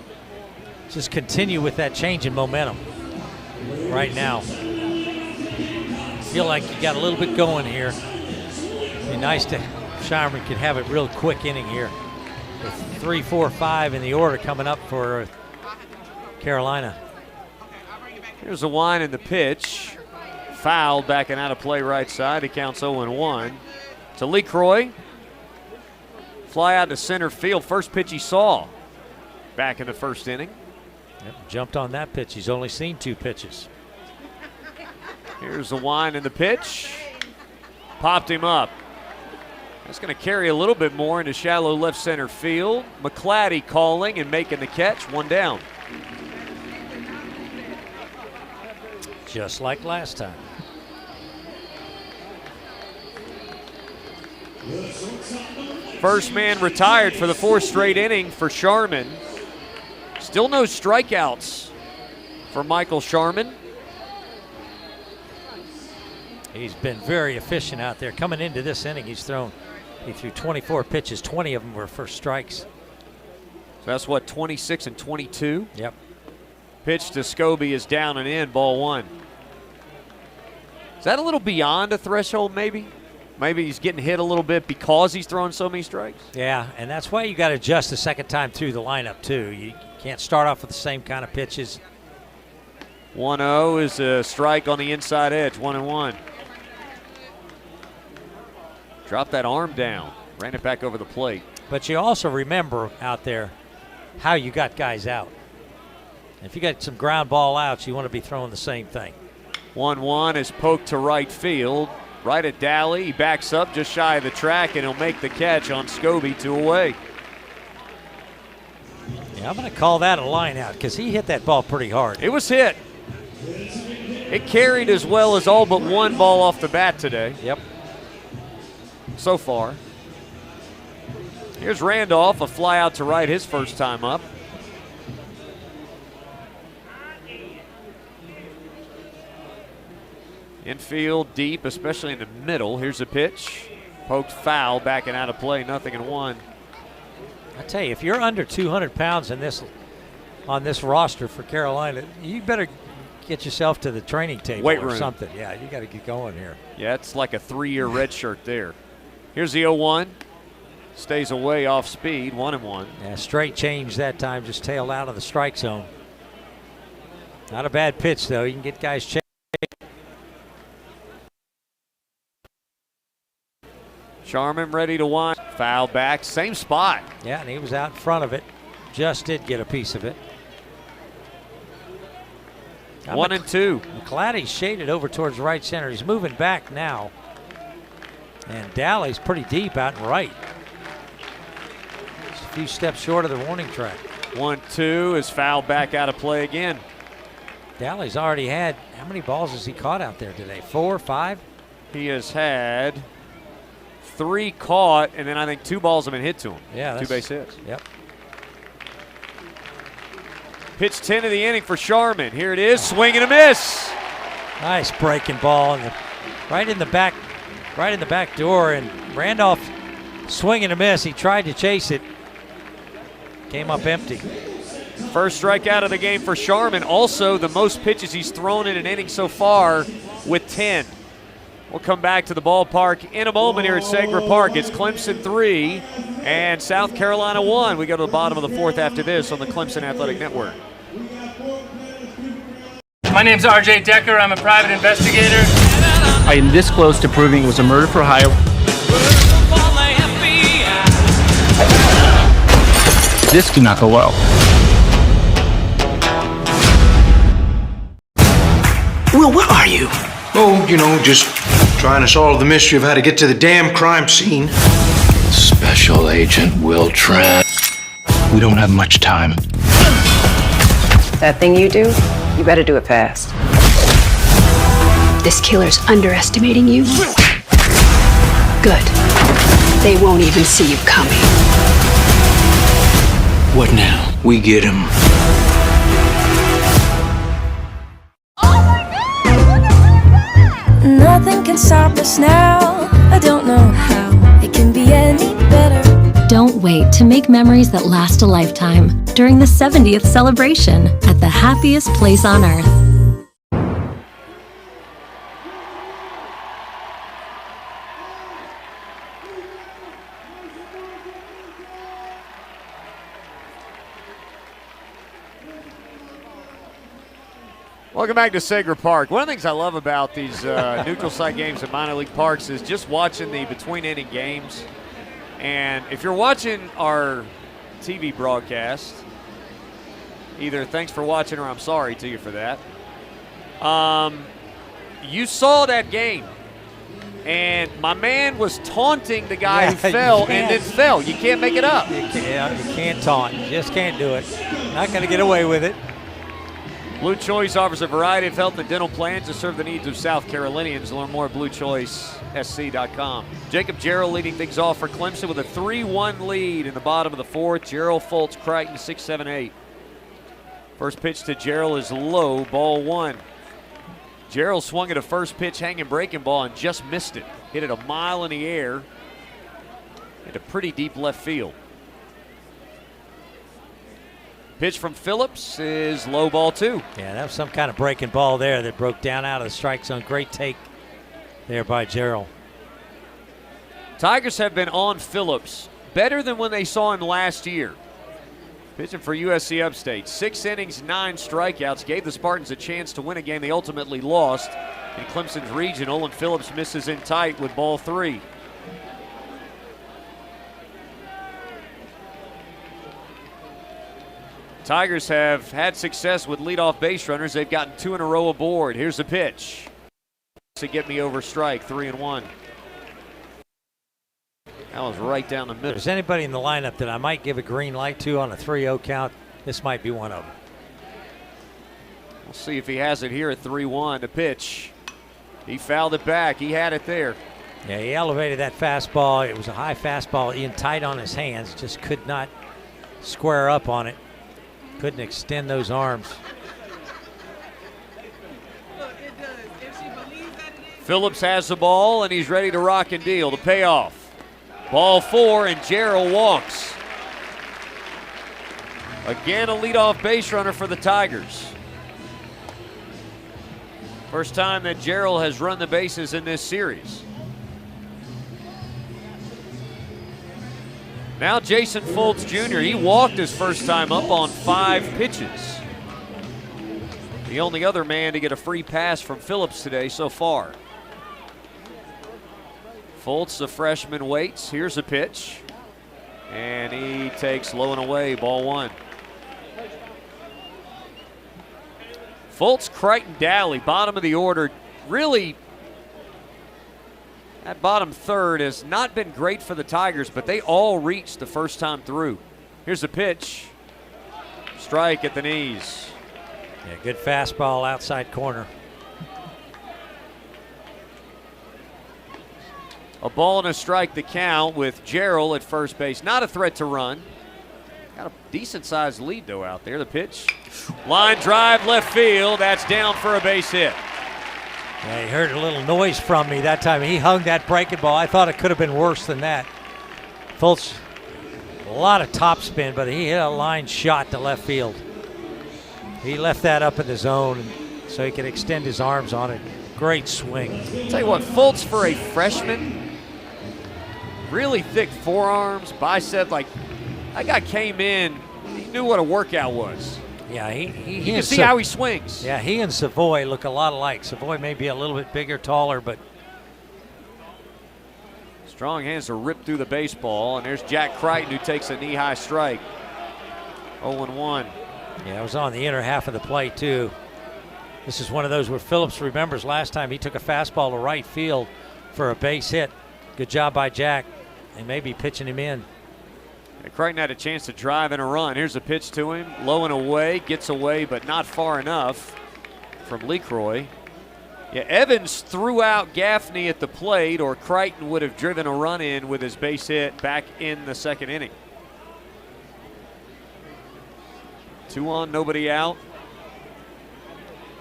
just continue with that change in momentum right now. Feel like you got a little bit going here. Be nice to Sharman could have a real quick inning here with 3, 4, 5 in the order coming up for Carolina. Here's the wind and the pitch. Foul, backing out of play right side. He counts 0-1 to LeCroy. Fly out to center field. First pitch he saw back in the first inning. Yep, jumped on that pitch. He's only seen 2 pitches. Here's the wind and the pitch. Popped him up. That's going to carry a little bit more into shallow left center field. McClatty calling and making the catch. 1 down. Just like last time. First man retired for the 4th straight inning for Sharman. Still no strikeouts for Michael Sharman. He's been very efficient out there. Coming into this inning, he threw 24 pitches. 20 of them were for strikes. So that's what, 26 and 22? Yep. Pitch to Scobie is down and in, ball 1. Is that a little beyond a threshold maybe? Maybe he's getting hit a little bit because he's throwing so many strikes? Yeah, and that's why you got to adjust the second time through the lineup too. You can't start off with the same kind of pitches. 1-0 is a strike on the inside edge, 1-1. Dropped that arm down, ran it back over the plate. But you also remember out there how you got guys out. If you got some ground ball outs, you want to be throwing the same thing. 1-1 is poked to right field. Right at Daly, he backs up just shy of the track, and he'll make the catch on Scobie, 2 away. Yeah, I'm going to call that a line out because he hit that ball pretty hard. It was hit. It carried as well as all but 1 ball off the bat today. Yep. So far. Here's Randolph, a fly out to right his first time up. Infield deep, especially in the middle. Here's a pitch. Poked foul, backing out of play, 0-1. I tell you, if you're under 200 pounds on this roster for Carolina, you better get yourself to the training table Weight or room. something. Yeah, you got to get going here. Yeah, it's like a 3-year red shirt there. Here's the 0-1. Stays away off speed, 1-1. Yeah, straight change that time, just tailed out of the strike zone. Not a bad pitch, though. You can get guys chasing. Sharman ready to wind. Foul back, same spot. Yeah, and he was out in front of it. Just did get a piece of it. 1-2. McClatty's shaded over towards right center. He's moving back now. And Daly's pretty deep out and right. Just a few steps short of the warning track. 1-2 is foul back out of play again. Daly's already had, how many balls has he caught out there today? 4, 5? He has had 3 caught, and then I think 2 balls have been hit to him. Yeah, 2 base hits. Yep. Pitch 10 of the inning for Sharman. Here it is, swing and a miss. Nice breaking ball, right in the back door, and Randolph swing and a miss. He tried to chase it, came up empty. First strikeout of the game for Sharman. Also the most pitches he's thrown in an inning so far with 10. We'll come back to the ballpark in a moment here at Segra Park. It's Clemson 3 and South Carolina 1. We go to the bottom of the 4th after this on the Clemson Athletic Network. My name's RJ Decker. I'm a private investigator. I am this close to proving it was a murder for hire. This did not go well. Will, what are you? Oh, just trying to solve the mystery of how to get to the damn crime scene. Special Agent Will Trent. We don't have much time. That thing you do, you better do it fast. This killer's underestimating you. Good. They won't even see you coming. What now? We get him. Nothing can stop us now. I don't know how it can be any better. Don't wait to make memories that last a lifetime during the 70th celebration at the happiest place on earth. Welcome back to Sager Park. One of the things I love about these neutral site games at minor league parks is just watching the between-inning games. And if you're watching our TV broadcast, either thanks for watching or I'm sorry to you for that, you saw that game. And my man was taunting the guy who fell and then fell. You can't make it up. You can't taunt. You just can't do it. Not going to get away with it. Blue Choice offers a variety of health and dental plans to serve the needs of South Carolinians. Learn more at BlueChoiceSC.com. Jacob Jarrell leading things off for Clemson with a 3-1 lead in the bottom of the fourth. Jarrell, Fultz, Crichton, 6-7-8. First pitch to Jarrell is low, ball one. Jarrell swung at a first pitch hanging breaking ball and just missed it. Hit it a mile in the air into pretty deep left field. Pitch from Phillips is low, ball two. Yeah, that was some kind of breaking ball there that broke down out of the strike zone. Great take there by Jarrell. Tigers have been on Phillips better than when they saw him last year. Pitching for USC Upstate. 6 innings, 9 strikeouts. Gave the Spartans a chance to win a game they ultimately lost in Clemson's regional, and Phillips misses in tight with ball three. Tigers have had success with leadoff base runners. They've gotten 2 in a row aboard. Here's the pitch to get me over strike, 3-1. That was right down the middle. If there's anybody in the lineup that I might give a green light to on a 3-0 count, this might be one of them. We'll see if he has it here at 3-1. The pitch. He fouled it back. He had it there. Yeah, he elevated that fastball. It was a high fastball in tight on his hands. Just could not square up on it. Couldn't extend those arms. Phillips has the ball, and he's ready to rock and deal. The payoff. Ball four, and Jarrell walks. Again, a leadoff base runner for the Tigers. First time that Jarrell has run the bases in this series. Now Jason Fultz Jr., he walked his first time up on 5 pitches. The only other man to get a free pass from Phillips today so far. Fultz, the freshman, waits. Here's a pitch. And he takes low and away, ball one. Fultz, Crichton, Dally, bottom of the order. Really, that bottom third has not been great for the Tigers, but they all reached the first time through. Here's a pitch. Strike at the knees. Yeah, good fastball outside corner. A ball and a strike the count with Jarrell at first base. Not a threat to run. Got a decent-sized lead, though, out there. The pitch. Line drive left field. That's down for a base hit. Yeah, he heard a little noise from me that time. He hung that breaking ball. I thought it could have been worse than that. Fultz, a lot of top spin, but he hit a line shot to left field. He left that up in the zone so he could extend his arms on it. Great swing. Tell you what, Fultz for a freshman, really thick forearms, bicep. Like, that guy came in, he knew what a workout was. Yeah, you can see how he swings. Yeah, he and Savoy look a lot alike. Savoy may be a little bit bigger, taller, but strong hands to rip through the baseball. And there's Jack Crichton, who takes a knee-high strike. 0-1. Yeah, it was on the inner half of the plate, too. This is one of those where Phillips remembers last time he took a fastball to right field for a base hit. Good job by Jack. They may be pitching him in. And Crichton had a chance to drive in a run. Here's a pitch to him. Low and away. Gets away, but not far enough from LeCroy. Yeah, Evans threw out Gaffney at the plate, or Crichton would have driven a run in with his base hit back in the second inning. 2 on, nobody out.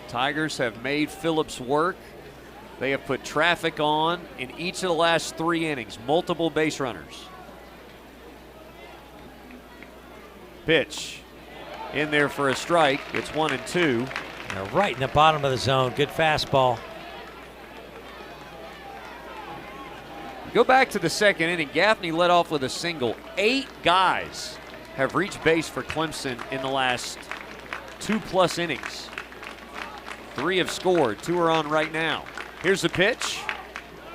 Tigers have made Phillips work. They have put traffic on in each of the last 3 innings. Multiple base runners. Pitch in there for a strike. It's 1-2. They're right in the bottom of the zone. Good fastball. Go back to the second inning. Gaffney led off with a single. 8 guys have reached base for Clemson in the last 2+ innings. 3 have scored. 2 are on right now. Here's the pitch.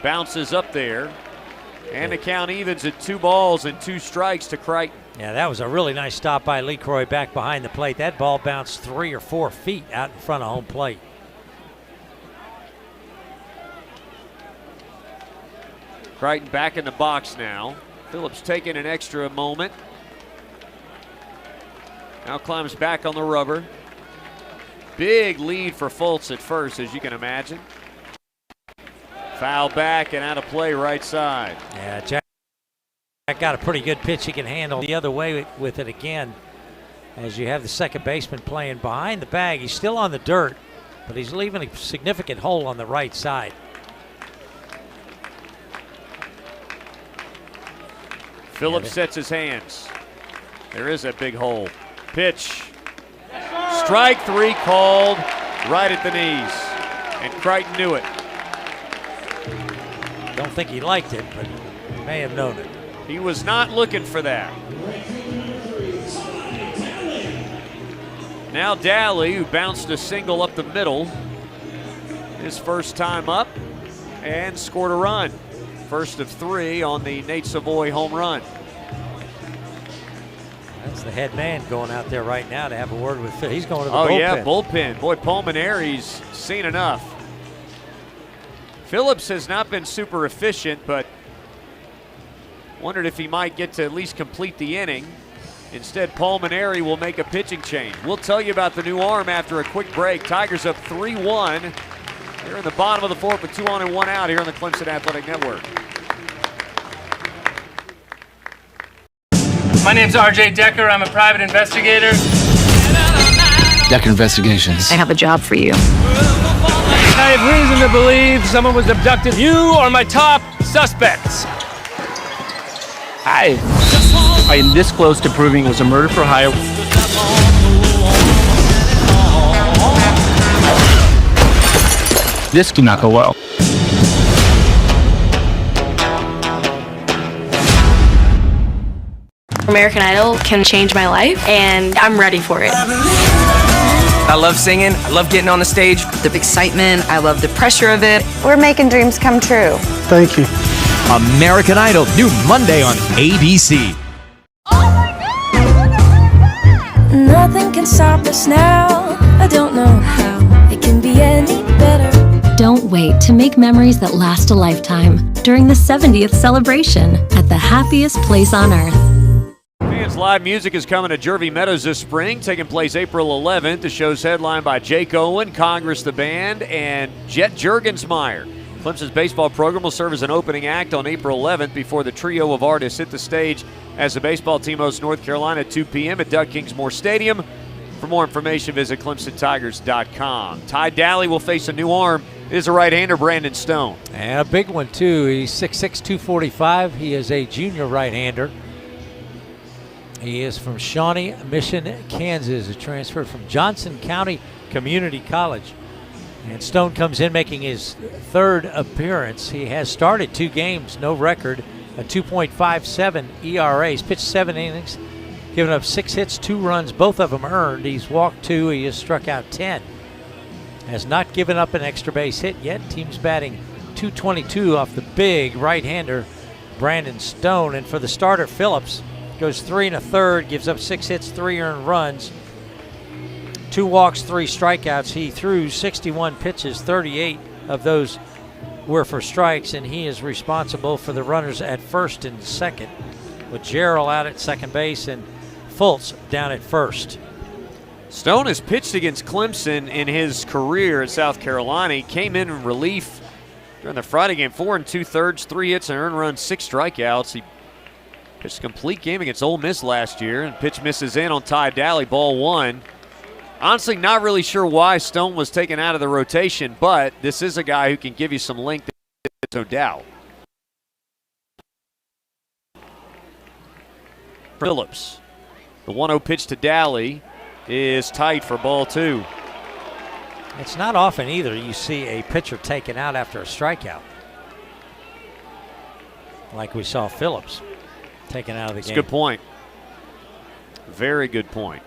Bounces up there. And the count evens at 2 balls and 2 strikes to Crichton. Yeah, that was a really nice stop by Lee Croy back behind the plate. That ball bounced 3 or 4 feet out in front of home plate. Crichton back in the box now. Phillips taking an extra moment. Now climbs back on the rubber. Big lead for Fultz at first, as you can imagine. Foul back and out of play right side. Yeah, Jack got a pretty good pitch he can handle the other way with it again. As you have the second baseman playing behind the bag. He's still on the dirt, but he's leaving a significant hole on the right side. Phillips sets his hands. There is a big hole. Pitch. Strike 3 called right at the knees. And Crichton knew it. Don't think he liked it, but he may have known it. He was not looking for that. Now Daly, who bounced a single up the middle, his first time up, and scored a run. First of 3 on the Nate Savoy home run. That's the head man going out there right now to have a word with Phil. He's going to the bullpen. Oh, yeah, bullpen. Boy, Pulmonari's seen enough. Phillips has not been super efficient, but wondered if he might get to at least complete the inning. Instead, Pulmonari will make a pitching change. We'll tell you about the new arm after a quick break. Tigers up 3-1. They're in the bottom of the 4th with 2 on and 1 out here on the Clemson Athletic Network. My name's RJ Decker. I'm a private investigator. Decker Investigations. I have a job for you. I have reason to believe someone was abducted. You are my top suspects. Hi. I am this close to proving it was a murder for hire. This did not go well. American Idol can change my life, and I'm ready for it. I love singing. I love getting on the stage. The excitement. I love the pressure of it. We're making dreams come true. Thank you. American Idol, new Monday on ABC. Nothing can stop us now. I don't know how it can be any better. Don't wait to make memories that last a lifetime during the 70th celebration at the happiest place on earth. Fans Live Music is coming to Jervey Meadows this spring, taking place April 11th. The show's headlined by Jake Owen, Congress the Band, and Jet Juergensmeyer. Clemson's baseball program will serve as an opening act on April 11th before the trio of artists hit the stage as the baseball team hosts North Carolina at 2 p.m. at Doug Kingsmore Stadium. For more information, visit ClemsonTigers.com. Ty Daly will face a new arm. It is a right-hander, Brandon Stone. And a big one, too. He's 6'6", 245. He is a junior right-hander. He is from Shawnee Mission, Kansas, a transfer from Johnson County Community College. And Stone comes in making his 3rd appearance. He has started 2 games, no record, a 2.57 ERA. He's pitched 7 innings, given up 6 hits, 2 runs, both of them earned. He's walked 2, he has struck out 10. Has not given up an extra base hit yet. Team's batting .222 off the big right-hander, Brandon Stone. And for the starter, Phillips goes 3 1/3, gives up 6 hits, 3 earned runs, 2 walks, 3 strikeouts. He threw 61 pitches, 38 of those were for strikes, and he is responsible for the runners at first and second, with Jarrell out at second base and Fultz down at first. Stone has pitched against Clemson in his career at South Carolina. He came in relief during the Friday game, 4 2/3, 3 hits, and earned runs, 6 strikeouts. He pitched a complete game against Ole Miss last year, and pitch misses in on Ty Daly, ball 1. Honestly, not really sure why Stone was taken out of the rotation, but this is a guy who can give you some length, no doubt. Phillips, the 1-0 pitch to Daly is tight for ball 2. It's not often either you see a pitcher taken out after a strikeout, like we saw Phillips taken out of the game. That's a good point. Very good point.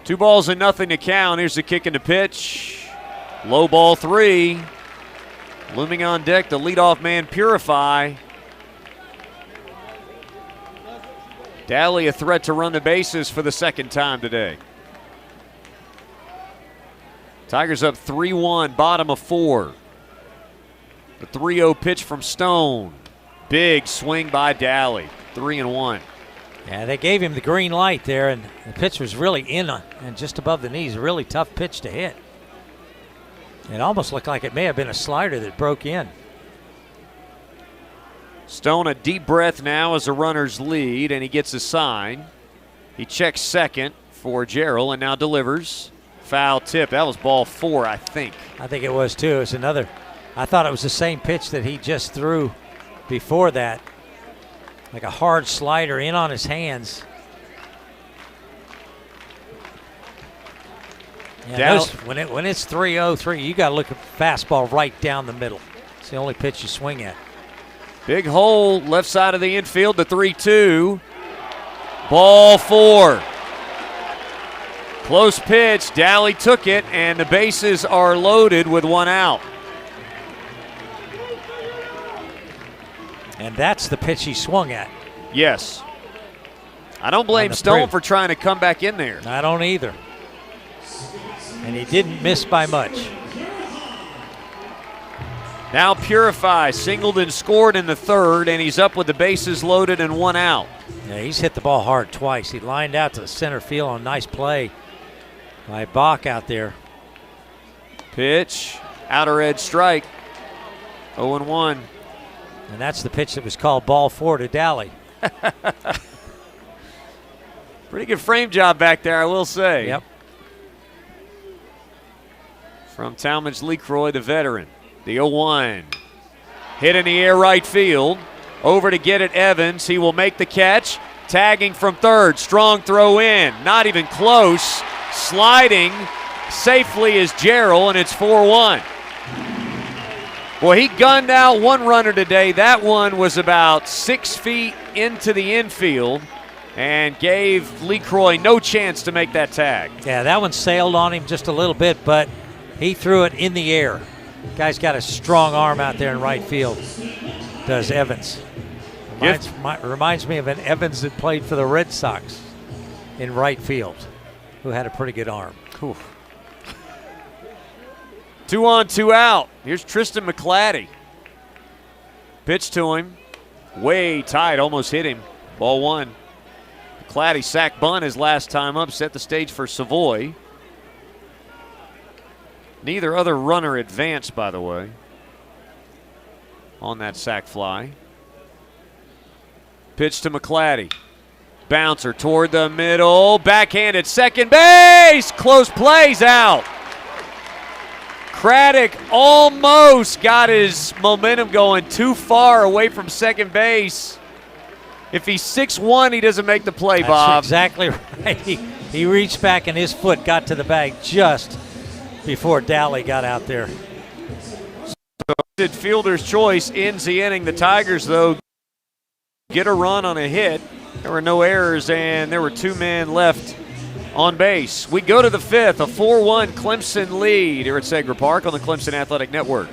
2-0 to count. Here's the kick and the pitch. Low ball 3. Looming on deck, the leadoff man, Purify. Daly a threat to run the bases for the second time today. Tigers up 3-1, bottom of 4. The 3-0 pitch from Stone. Big swing by Daly, 3-1. Yeah, they gave him the green light there, and the pitch was really in and just above the knees. A really tough pitch to hit. It almost looked like it may have been a slider that broke in. Stone a deep breath now as the runners lead, and he gets a sign. He checks second for Gerald and now delivers. Foul tip. That was ball 4, I think. I think it was too. It's another. I thought it was the same pitch that he just threw before that. Like a hard slider in on his hands. Yeah, when it's 3-0-3, you got to look at fastball right down the middle. It's the only pitch you swing at. Big hole left side of the infield, the 3-2. Ball 4. Close pitch. Daly took it, and the bases are loaded with 1 out. And that's the pitch he swung at. Yes. I don't blame Stone for trying to come back in there. I don't either. And he didn't miss by much. Now Purify singled and scored in the 3rd, and he's up with the bases loaded and 1 out. Yeah, he's hit the ball hard twice. He lined out to the center field on a nice play by Bach out there. Pitch, outer edge strike, 0-1. And that's the pitch that was called ball 4 to Daly. Pretty good frame job back there, I will say. Yep. From Talmadge Lecroy, the veteran. The 0-1. Hit in the air right field. Over to get it, Evans. He will make the catch. Tagging from 3rd. Strong throw in. Not even close. Sliding safely is Gerald, and it's 4-1. Boy, he gunned out 1 runner today. That one was about 6 feet into the infield and gave Lecroy no chance to make that tag. Yeah, that one sailed on him just a little bit, but he threw it in the air. Guy's got a strong arm out there in right field. Does Evans. Reminds me of an Evans that played for the Red Sox in right field, who had a pretty good arm. Oof. 2 on, 2 out. Here's Tristan McClatty. Pitch to him. Way tight, almost hit him. Ball 1. McClatty sack bunt his last time up, set the stage for Savoy. Neither other runner advanced, by the way, on that sac fly. Pitch to McClatty. Bouncer toward the middle. Backhanded second base. Close plays out. Craddock almost got his momentum going too far away from second base. If he's 6'1", he doesn't make the play, Bob. That's exactly right. He reached back and his foot got to the bag just before Daly got out there. So fielder's choice ends the inning. The Tigers, though, get a run on a hit. There were no errors, and there were 2 men left on base. We go to the 5th, a 4-1 Clemson lead here at Segra Park on the Clemson Athletic Network.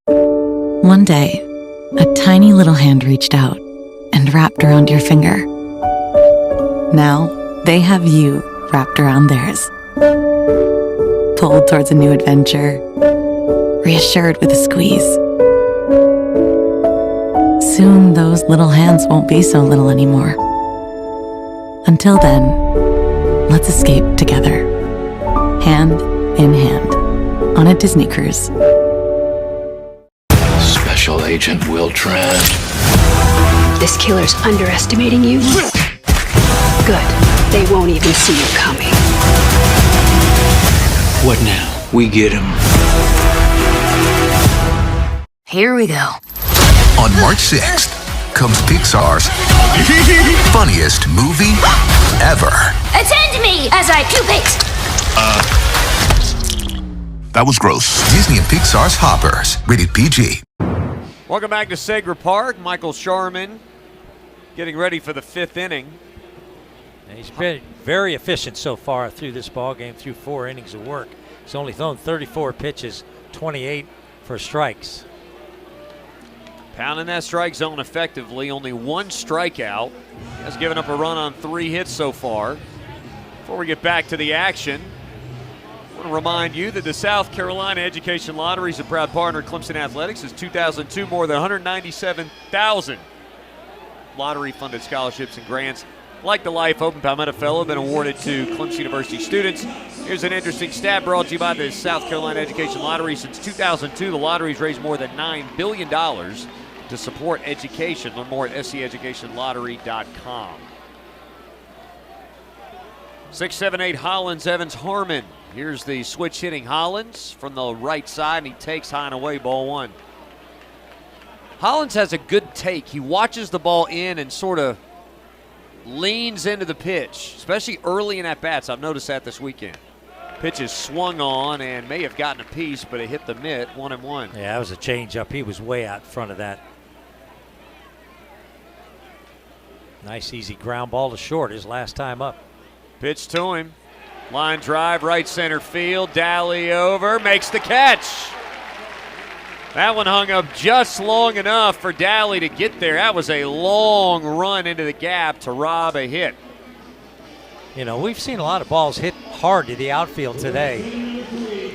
One day, a tiny little hand reached out and wrapped around your finger. Now, they have you wrapped around theirs. Pulled towards a new adventure, reassured with a squeeze. Soon, those little hands won't be so little anymore. Until then, let's escape together, hand in hand, on a Disney cruise. Special Agent Will Trent. This killer's underestimating you. Good. They won't even see you coming. What now? We get him. Here we go. On March 6th comes Pixar's funniest movie ever. Attend me as I pupate. That was gross. Disney and Pixar's Hoppers, rated PG. Welcome back to Segra Park. Michael Sharman getting ready for the 5th inning. And he's been very efficient so far through this ball game, through 4 innings of work. He's only thrown 34 pitches, 28 for strikes. Pounding that strike zone effectively, only 1 strikeout. He has given up a run on 3 hits so far. Before we get back to the action, I want to remind you that the South Carolina Education Lottery is a proud partner of Clemson Athletics. Since 2002, more than 197,000 lottery-funded scholarships and grants like the Life Open Palmetto Fellow have been awarded to Clemson University students. Here's an interesting stat brought to you by the South Carolina Education Lottery. Since 2002, the lottery's raised more than $9 billion to support education. Learn more at seeducationlottery.com. 6-7-8 Hollins, Evans, Harmon. Here's the switch hitting Hollins from the right side, and he takes high and away, ball 1. Hollins has a good take. He watches the ball in and sort of leans into the pitch, especially early in at-bats. I've noticed that this weekend. Pitch is swung on and may have gotten a piece, but it hit the mitt, 1-1. Yeah, that was a change-up. He was way out in front of that. Nice, easy ground ball to short his last time up. Pitch to him. Line drive, right center field. Daly over, makes the catch. That one hung up just long enough for Daly to get there. That was a long run into the gap to rob a hit. You know, we've seen a lot of balls hit hard to the outfield today,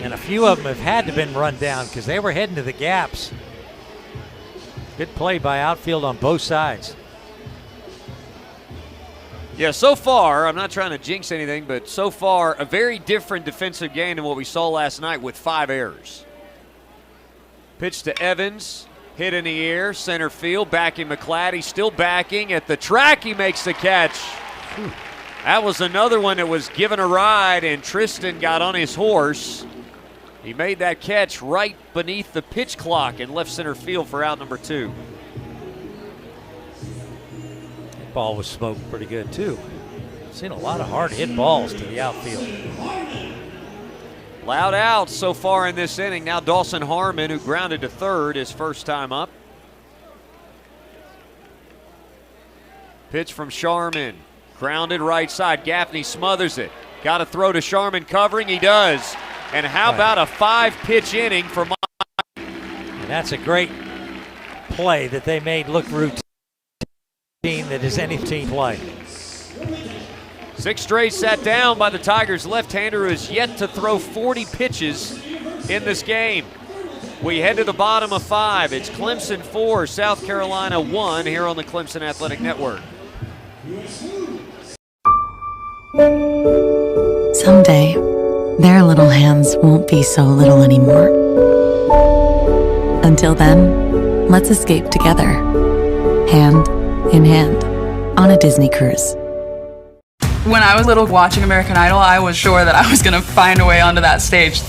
and a few of them have had to been run down because they were heading to the gaps. Good play by outfield on both sides. Yeah, so far, I'm not trying to jinx anything, but so far, a very different defensive game than what we saw last night with 5 errors. Pitch to Evans, hit in the air, center field, backing McClatty, still backing at the track. He makes the catch. That was another one that was given a ride, and Tristan got on his horse. He made that catch right beneath the pitch clock in left center field for out number 2. That ball was smoked pretty good, too. I've seen a lot of hard hit balls to the outfield. Loud out so far in this inning. Now Dawson Harmon, who grounded to third his first time up. Pitch from Sharman. Grounded right side. Gaffney smothers it. Got to throw to Sharman covering. He does. And how about a 5-pitch inning for Mike? And that's a great play that they made look routine, that is any team play. 6 straight sat down by the Tigers left-hander who has yet to throw 40 pitches in this game. We head to the bottom of 5. It's Clemson 4, South Carolina 1 here on the Clemson Athletic Network. Someday, their little hands won't be so little anymore. Until then, let's escape together, hand in hand, on a Disney cruise. When I was little watching American Idol, I was sure that I was going to find a way onto that stage.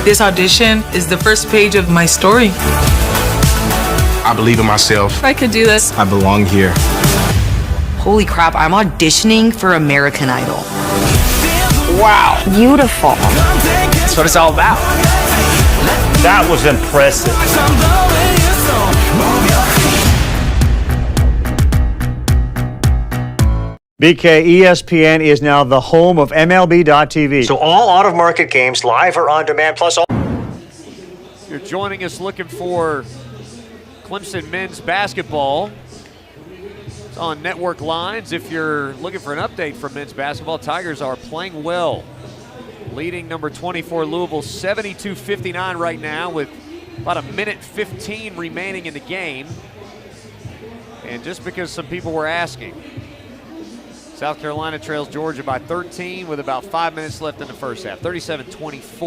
This audition is the first page of my story. I believe in myself. I could do this. I belong here. Holy crap, I'm auditioning for American Idol. Wow. Beautiful. That's what it's all about. That was impressive. BK, ESPN is now the home of MLB.tv. So all out-of-market games, live or on demand, plus all. You're joining us looking for Clemson men's basketball. It's on network lines. If you're looking for an update from men's basketball, Tigers are playing well. Leading number 24 Louisville 72-59 right now with about a minute 15 remaining in the game. And just because some people were asking, South Carolina trails Georgia by 13 with about 5 minutes left in the first half, 37-24. I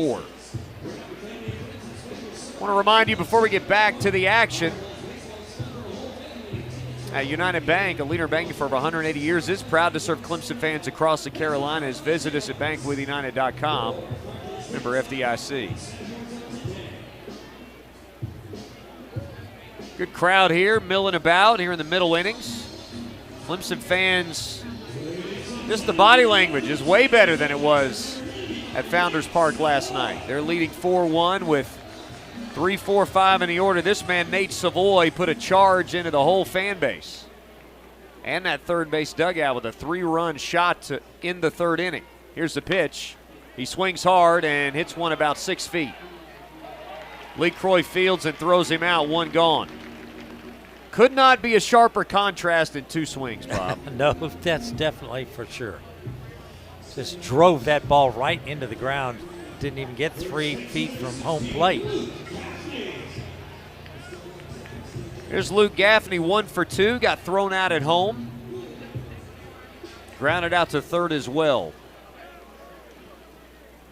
want to remind you before we get back to the action, United Bank, a leader banking for over 180 years, is proud to serve Clemson fans across the Carolinas. Visit us at bankwithunited.com. Member FDIC. Good crowd here, milling about here in the middle innings. Clemson fans, just the body language is way better than it was at Founders Park last night. They're leading 4-1 with 3, 4, 5 in the order. This man, Nate Savoy, put a charge into the whole fan base. and that third base dugout with a 3-run shot to end the third inning. Here's the pitch. He swings hard and hits one about 6 feet. LeCroy fields and throws him out, one gone. Could not be a sharper contrast in 2 swings, Bob. No, that's definitely for sure. Just drove that ball right into the ground. Didn't even get 3 feet from home plate. Here's Luke Gaffney, 1 for 2, got thrown out at home. Grounded out to third as well.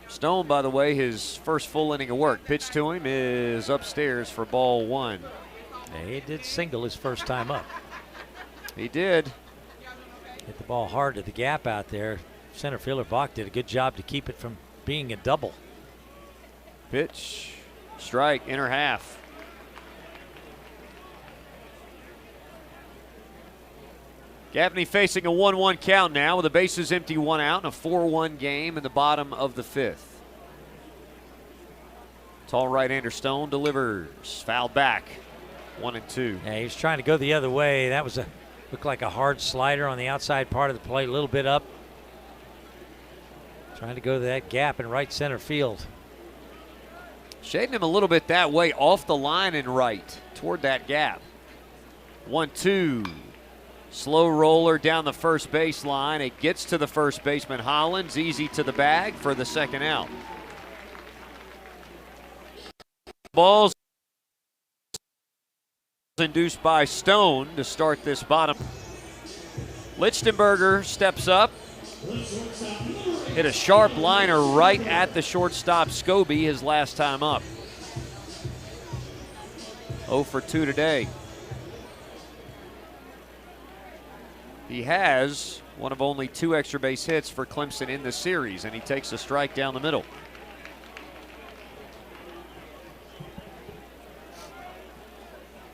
Stone, by the way, his first full inning of work. Pitch to him is upstairs for ball 1. He did single his first time up. He did. Hit the ball hard to the gap out there. Center fielder Bach did a good job to keep it from being a double. Pitch, strike, inner half. Gaffney facing a 1-1 count now with the bases empty, 1 out, and a 4-1 game in the bottom of the 5th. Tall right-hander Stone delivers. Fouled back. 1-2. Yeah, he was trying to go the other way. That was looked like a hard slider on the outside part of the plate, a little bit up. Trying to go to that gap in right center field. Shading him a little bit that way, off the line and right, toward that gap. 1-2. Slow roller down the first baseline. It gets to the first baseman, Hollins. Easy to the bag for the second out. Balls induced by Stone to start this bottom. Lichtenberger steps up. Hit a sharp liner right at the shortstop Scobie his last time up. 0 for 2 today. He has one of only 2 extra base hits for Clemson in the series, and he takes a strike down the middle.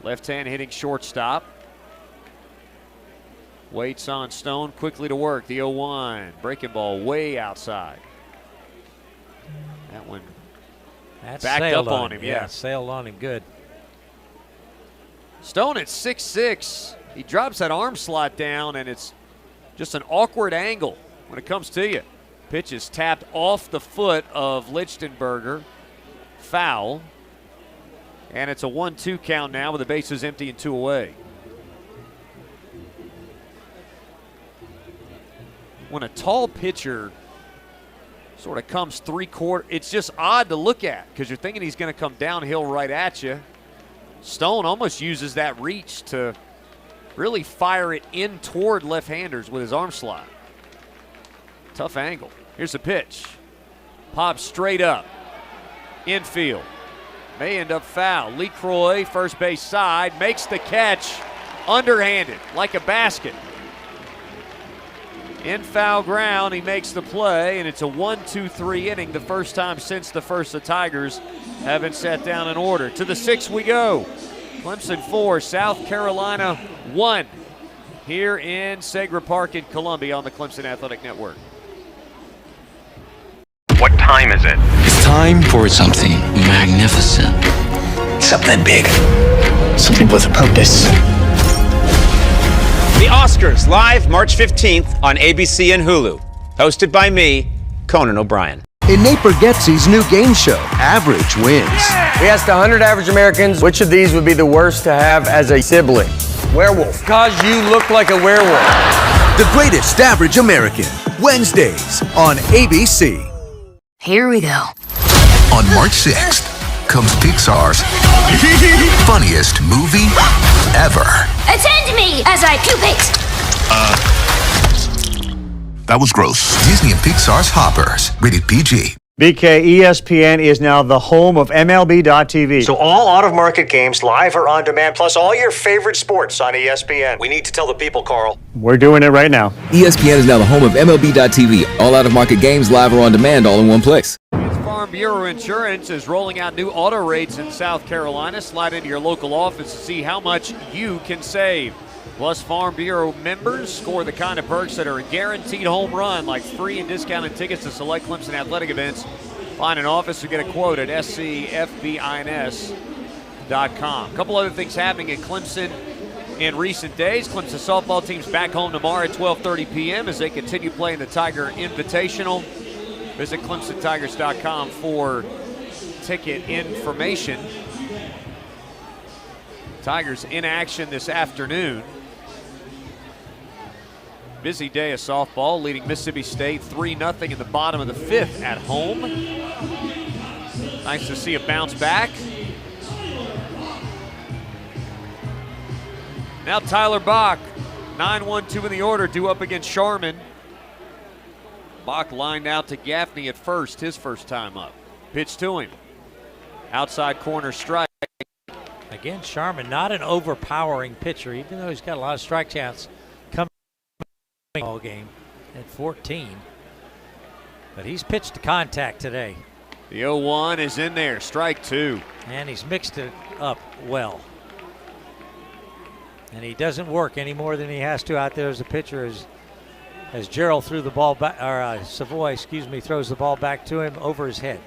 Left hand hitting shortstop. Waits on Stone, quickly to work. The 0-1. Breaking ball way outside. That one backed up on him. Yeah, sailed on him good. Stone at 6'6". He drops that arm slot down, and it's just an awkward angle when it comes to you. Pitch is tapped off the foot of Lichtenberger. Foul. And it's a 1-2 count now with the bases empty and 2 away. When a tall pitcher sort of comes 3/4, it's just odd to look at because you're thinking he's going to come downhill right at you. Stone almost uses that reach to really fire it in toward left-handers with his arm slot. Tough angle. Here's the pitch. Pops straight up. Infield. May end up foul. LeCroy, first base side, makes the catch underhanded like a basket. In foul ground, he makes the play, and it's a 1-2-3 inning, the first time since the first the Tigers haven't sat down in order. To the 6th we go. Clemson 4, South Carolina 1 here in Segra Park in Columbia on the Clemson Athletic Network. What time is it? It's time for something magnificent. Something big. Something with a purpose. The Oscars, live March 15th on ABC and Hulu. Hosted by me, Conan O'Brien. In Nate Bargatze's new game show, Average Wins. We asked 100 average Americans which of these would be the worst to have as a sibling. Werewolf. Because you look like a werewolf. The Greatest Average American. Wednesdays on ABC. Here we go. On March 6th comes Pixar's funniest movie ever. Attend me as I pupate. That was gross. Disney and Pixar's Hoppers, rated PG. BK, ESPN is now the home of MLB.TV. So all out-of-market games, live or on demand, plus all your favorite sports on ESPN. We need to tell the people, Carl. We're doing it right now. ESPN is now the home of MLB.TV. All out-of-market games, live or on demand, all in one place. Farm Bureau Insurance is rolling out new auto rates in South Carolina. Slide into your local office to see how much you can save. Plus, Farm Bureau members score the kind of perks that are a guaranteed home run, like free and discounted tickets to select Clemson athletic events. Find an office or get a quote at scfbins.com. A couple other things happening at Clemson in recent days. Clemson softball team's back home tomorrow at 12:30 p.m. as they continue playing the Tiger Invitational. Visit ClemsonTigers.com for ticket information. Tigers in action this afternoon. Busy day of softball, leading Mississippi State 3-0 in the bottom of the 5th at home. Nice to see a bounce back. Now Tyler Bach, 9-1-2 in the order, due up against Sharman. Bach lined out to Gaffney at first, his first time up. Pitch to him. Outside corner strike. Again, Sharman, not an overpowering pitcher, even though he's got a lot of strike counts coming all game at 14. But he's pitched to contact today. The 0-1 is in there, strike 2. And he's mixed it up well. And he doesn't work any more than he has to out there as a pitcher as Gerald threw the ball back, or Savoy, throws the ball back to him over his head.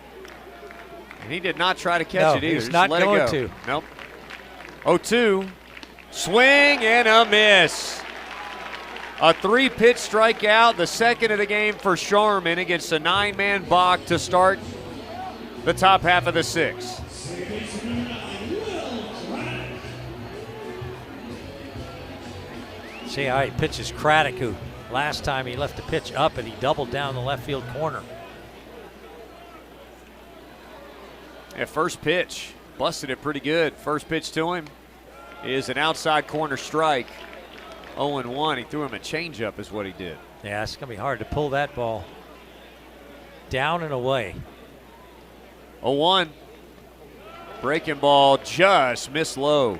And he did not try to catch it either. He's not going to. Nope. 0-2, swing and a miss. A 3-pitch strikeout, the second of the game for Sharman against a 9-man Bach to start the top half of the 6th. See how he pitches Craddock, who last time he left the pitch up and he doubled down the left field corner. At first pitch, busted it pretty good. First pitch to him is an outside corner strike. 0-1. He threw him a changeup is what he did. Yeah, it's going to be hard to pull that ball down and away. 0-1. Breaking ball just missed low.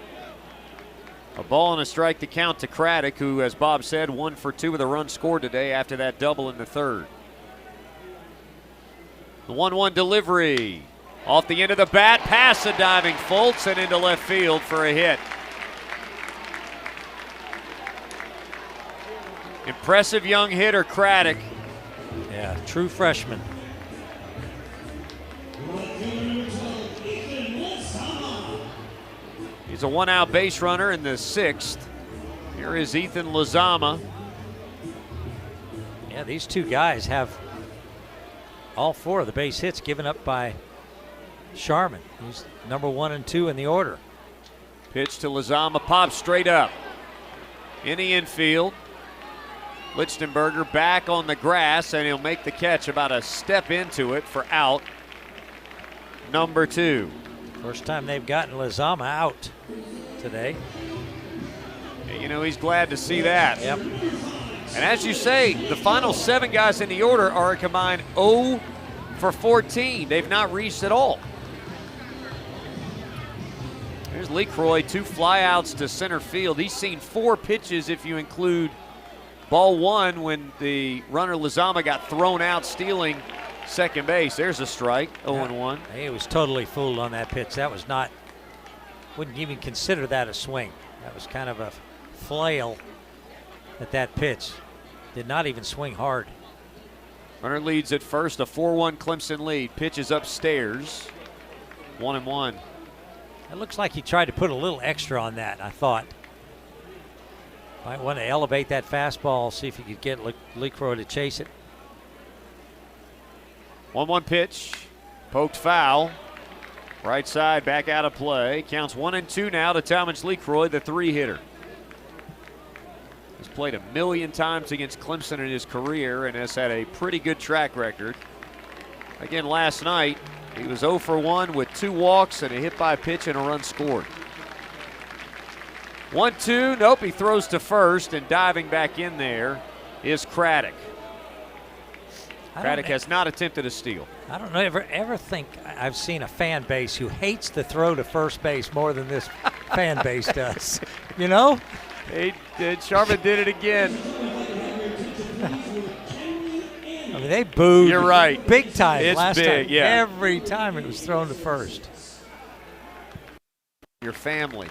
A ball and a strike to count to Craddock, who, as Bob said, 1 for 2 with a run scored today after that double in the 3rd. The 1-1 delivery. Off the end of the bat, past the diving Fultz and into left field for a hit. Impressive young hitter, Craddock. Yeah, true freshman. He's a 1-out base runner in the 6th. Here is Ethan Lozama. Yeah, these two guys have all 4 of the base hits given up by Sharman. He's number 1 and 2 in the order. Pitch to Lozama, pops straight up. In the infield. Lichtenberger back on the grass, and he'll make the catch about a step into it for out number 2. First time they've gotten Lozama out today. You know, he's glad to see that. Yep. And as you say, the final 7 guys in the order are a combined 0 for 14. They've not reached at all. There's LeCroy, 2 flyouts to center field. He's seen 4 pitches if you include ball 1 when the runner Lozama got thrown out stealing second base. There's a strike, 0-1. He was totally fooled on that pitch. That was not, wouldn't even consider that a swing. That was kind of a flail at that pitch. Did not even swing hard. Runner leads at first, a 4-1 Clemson lead. Pitches upstairs, 1-1. It looks like he tried to put a little extra on that, I thought. Might want to elevate that fastball, see if he could get LeCroy to chase it. 1-1 pitch, poked foul. Right side back out of play. Counts 1-2 now to Talmadge LeCroy, the 3-hitter. He's played 1,000,000 times against Clemson in his career and has had a pretty good track record. Again, last night, he was 0 for 1 with 2 walks and a hit by pitch and a run scored. 1-2, nope, he throws to first, and diving back in there is Craddock. Craddock has not attempted a steal. I don't ever think I've seen a fan base who hates the throw to first base more than this fan base does. You know? He did. Sharman did it again. I mean, they booed. You're right. Big time it's last big, time. Yeah. Every time it was thrown to first. Your family.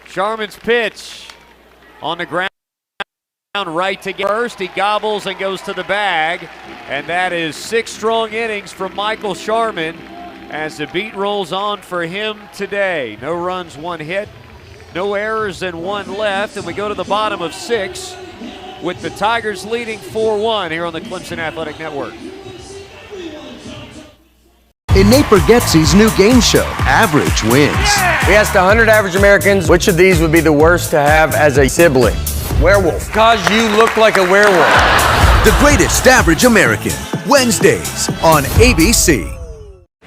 Sharman's pitch on the ground. Right to get first. He gobbles and goes to the bag. And that is 6 strong innings from Michael Sharman as the beat rolls on for him today. No runs, 1 hit. No errors and 1 left, and we go to the bottom of 6 with the Tigers leading 4-1 here on the Clemson Athletic Network. In Nate Bargatze's new game show, Average Wins. We asked 100 average Americans which of these would be the worst to have as a sibling. Werewolf. Because you look like a werewolf. The Greatest Average American, Wednesdays on ABC.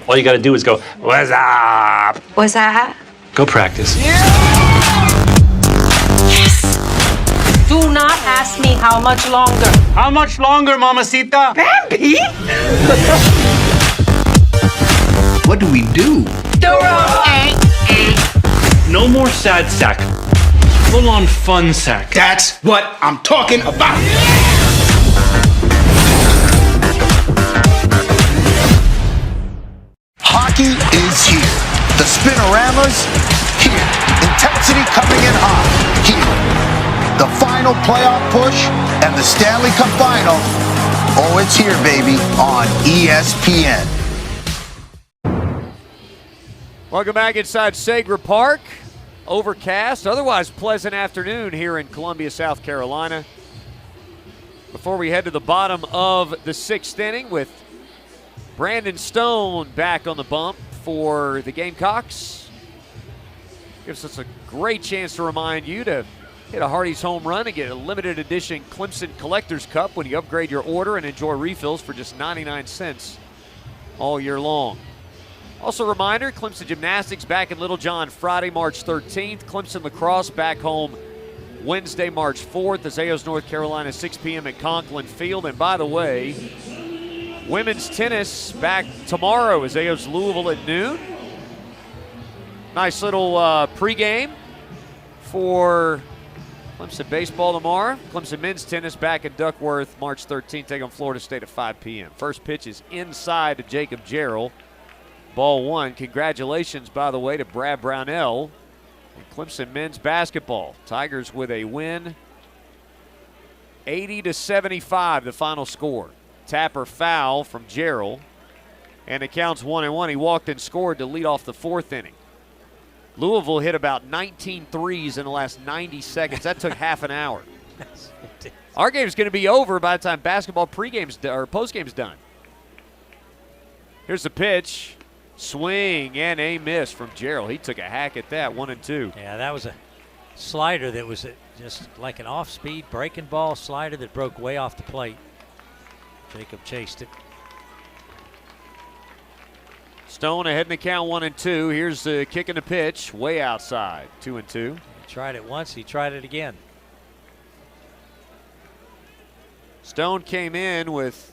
All you got to do is go, what's up? What's that? Go practice. Do not ask me how much longer. How much longer, mamacita? Bambi? What do we do? No more sad sack. Full on fun sack. That's what I'm talking about. Hockey is here. The Spinoramas, here. Intensity coming in hot, here. The final playoff push and the Stanley Cup final. Oh, it's here, baby, on ESPN. Welcome back inside Sagra Park. Overcast, otherwise pleasant afternoon here in Columbia, South Carolina. Before we head to the bottom of the 6th inning with Brandon Stone back on the bump for the Gamecocks. Gives us a great chance to remind you to hit a Hardee's home run and get a limited edition Clemson Collector's Cup when you upgrade your order and enjoy refills for just 99 cents all year long. Also a reminder, Clemson Gymnastics back in Littlejohn Friday, March 13th. Clemson Lacrosse back home Wednesday, March 4th. Azeos, North Carolina, 6 p.m. at Conklin Field. And by the way, women's tennis back tomorrow. Azeos Louisville at noon. Nice little pregame for Clemson baseball tomorrow. Clemson men's tennis back in Duckworth March 13th. Take on Florida State at 5 p.m. First pitch is inside to Jacob Jarrell. Ball 1. Congratulations, by the way, to Brad Brownell and Clemson men's basketball. Tigers with a win. 80-75, the final score. Tapper foul from Jarrell, and it counts 1-1. He walked and scored to lead off the 4th inning. Louisville hit about 19 threes in the last 90 seconds. That took half an hour. Our game's going to be over by the time basketball pregame's or postgame's done. Here's the pitch. Swing and a miss from Jarrell. He took a hack at that, 1-2. Yeah, that was a slider that was just like an off-speed breaking ball slider that broke way off the plate. Jacob chased it. Stone ahead in the count, 1-2. Here's the kick and the pitch, way outside, 2-2. He tried it once, he tried it again. Stone came in with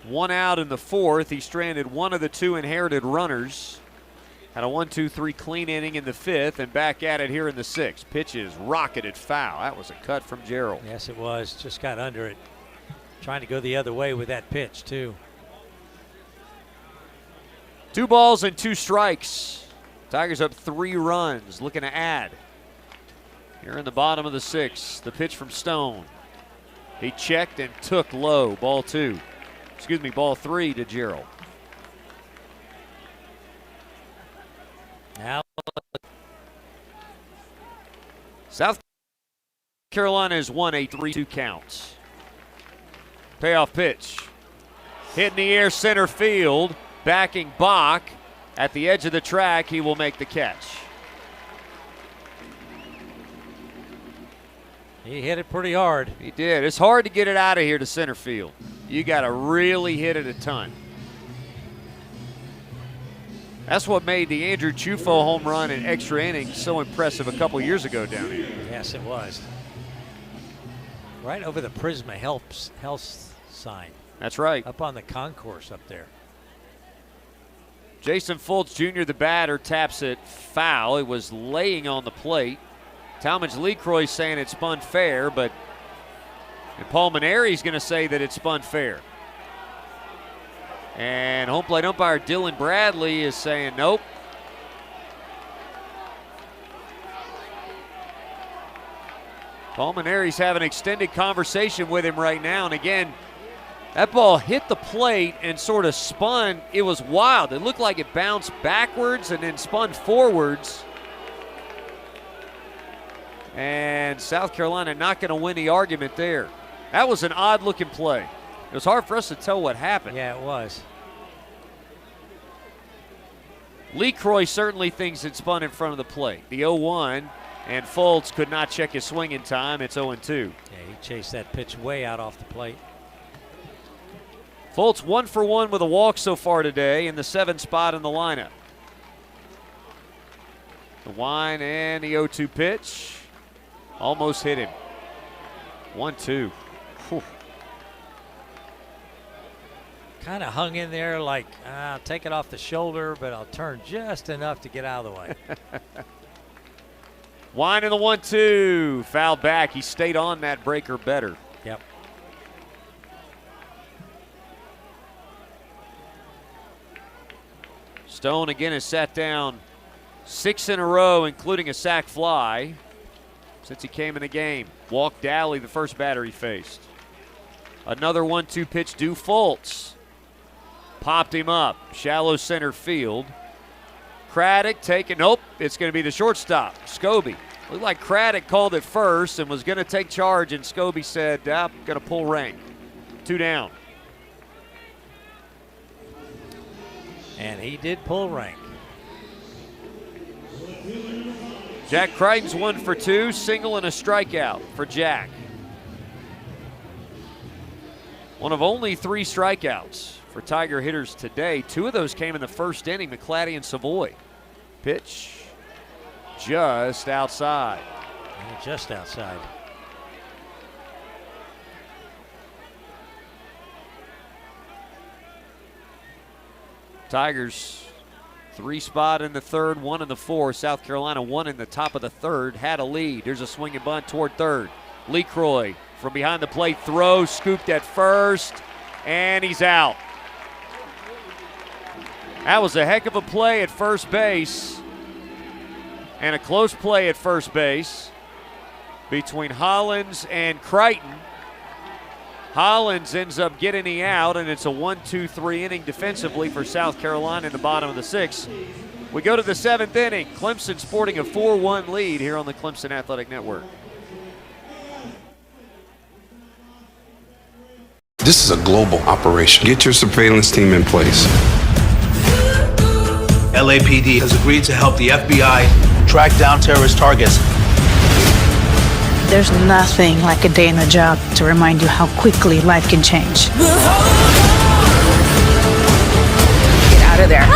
1 out in the 4th. He stranded one of the 2 inherited runners. Had a 1-2-3 clean inning in the 5th, and back at it here in the 6th. Pitch is rocketed foul. That was a cut from Jarrell. Yes, it was. Just got under it. Trying to go the other way with that pitch, too. 2 balls and 2 strikes. Tigers up 3 runs, looking to add. Here in the bottom of the 6th, the pitch from Stone. He checked and took low. Ball 3 to Jarrell. Now, South Carolina has won a 3-2 count. Payoff pitch. Hit in the air center field. Backing Bach at the edge of the track. He will make the catch. He hit it pretty hard. He did. It's hard to get it out of here to center field. You got to really hit it a ton. That's what made the Andrew Chufo home run in extra innings so impressive a couple years ago down here. Yes, it was. Right over the Prisma Health sign. That's right. Up on the concourse up there. Jason Fultz Jr., the batter, taps it foul. It was laying on the plate. Talmadge Lecroy saying it spun fair, but Paul Maneri's going to say that it spun fair. And home plate umpire Dylan Bradley is saying nope. Paul Maneri's having an extended conversation with him right now. And again, that ball hit the plate and sort of spun. It was wild. It looked like it bounced backwards and then spun forwards. And South Carolina not going to win the argument there. That was an odd-looking play. It was hard for us to tell what happened. Yeah, it was. Lee Croy certainly thinks it spun in front of the plate. The 0-1, and Fultz could not check his swing in time. It's 0-2. Yeah, he chased that pitch way out off the plate. Fultz 1 for 1 with a walk so far today in the 7th spot in the lineup. The wind and the 0-2 pitch. Almost hit him. 1-2. Kind of hung in there like, I'll take it off the shoulder, but I'll turn just enough to get out of the way. Wind in the 1-2. Foul back. He stayed on that breaker better. Yep. Stone again has sat down 6 in a row, including a sac fly, since he came in the game. Walked Dally, the first batter he faced. Another 1-2 pitch due Fultz. Popped him up. Shallow center field. Craddock taking, nope, it's going to be the shortstop, Scobie. Looked like Craddock called it first and was going to take charge, and Scobie said, I'm going to pull rank. 2 down. And he did pull rank. Jack Crichton's 1 for 2, single and a strikeout for Jack. One of only 3 strikeouts for Tiger hitters today. 2 of those came in the first inning, McClatty and Savoy. Pitch just outside. And just outside. Tigers 3 spot in the 3rd, 1 in the 4th. South Carolina 1 in the top of the 3rd, had a lead. There's a swing and bunt toward 3rd. Lee Croy from behind the plate, throw, scooped at first, and he's out. That was a heck of a play at first base, and a close play at first base between Hollins and Crichton. Hollins ends up getting the out, and it's a 1-2-3 inning defensively for South Carolina in the bottom of the 6th. We go to the 7th inning. Clemson sporting a 4-1 lead here on the Clemson Athletic Network. This is a global operation. Get your surveillance team in place. LAPD has agreed to help the FBI track down terrorist targets. There's nothing like a day in the job to remind you how quickly life can change. Get out of there.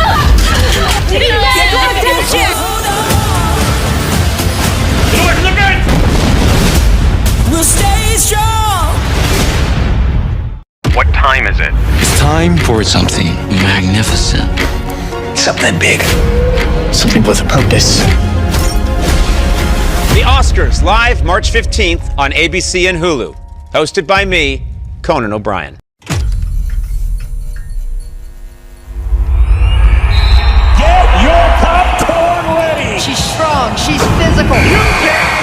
We'll stay strong. What time is it? It's time for something magnificent. Something big. Something with a purpose. The Oscars, live March 15th on ABC and Hulu. Hosted by me, Conan O'Brien. Get your popcorn ready. She's strong. She's physical.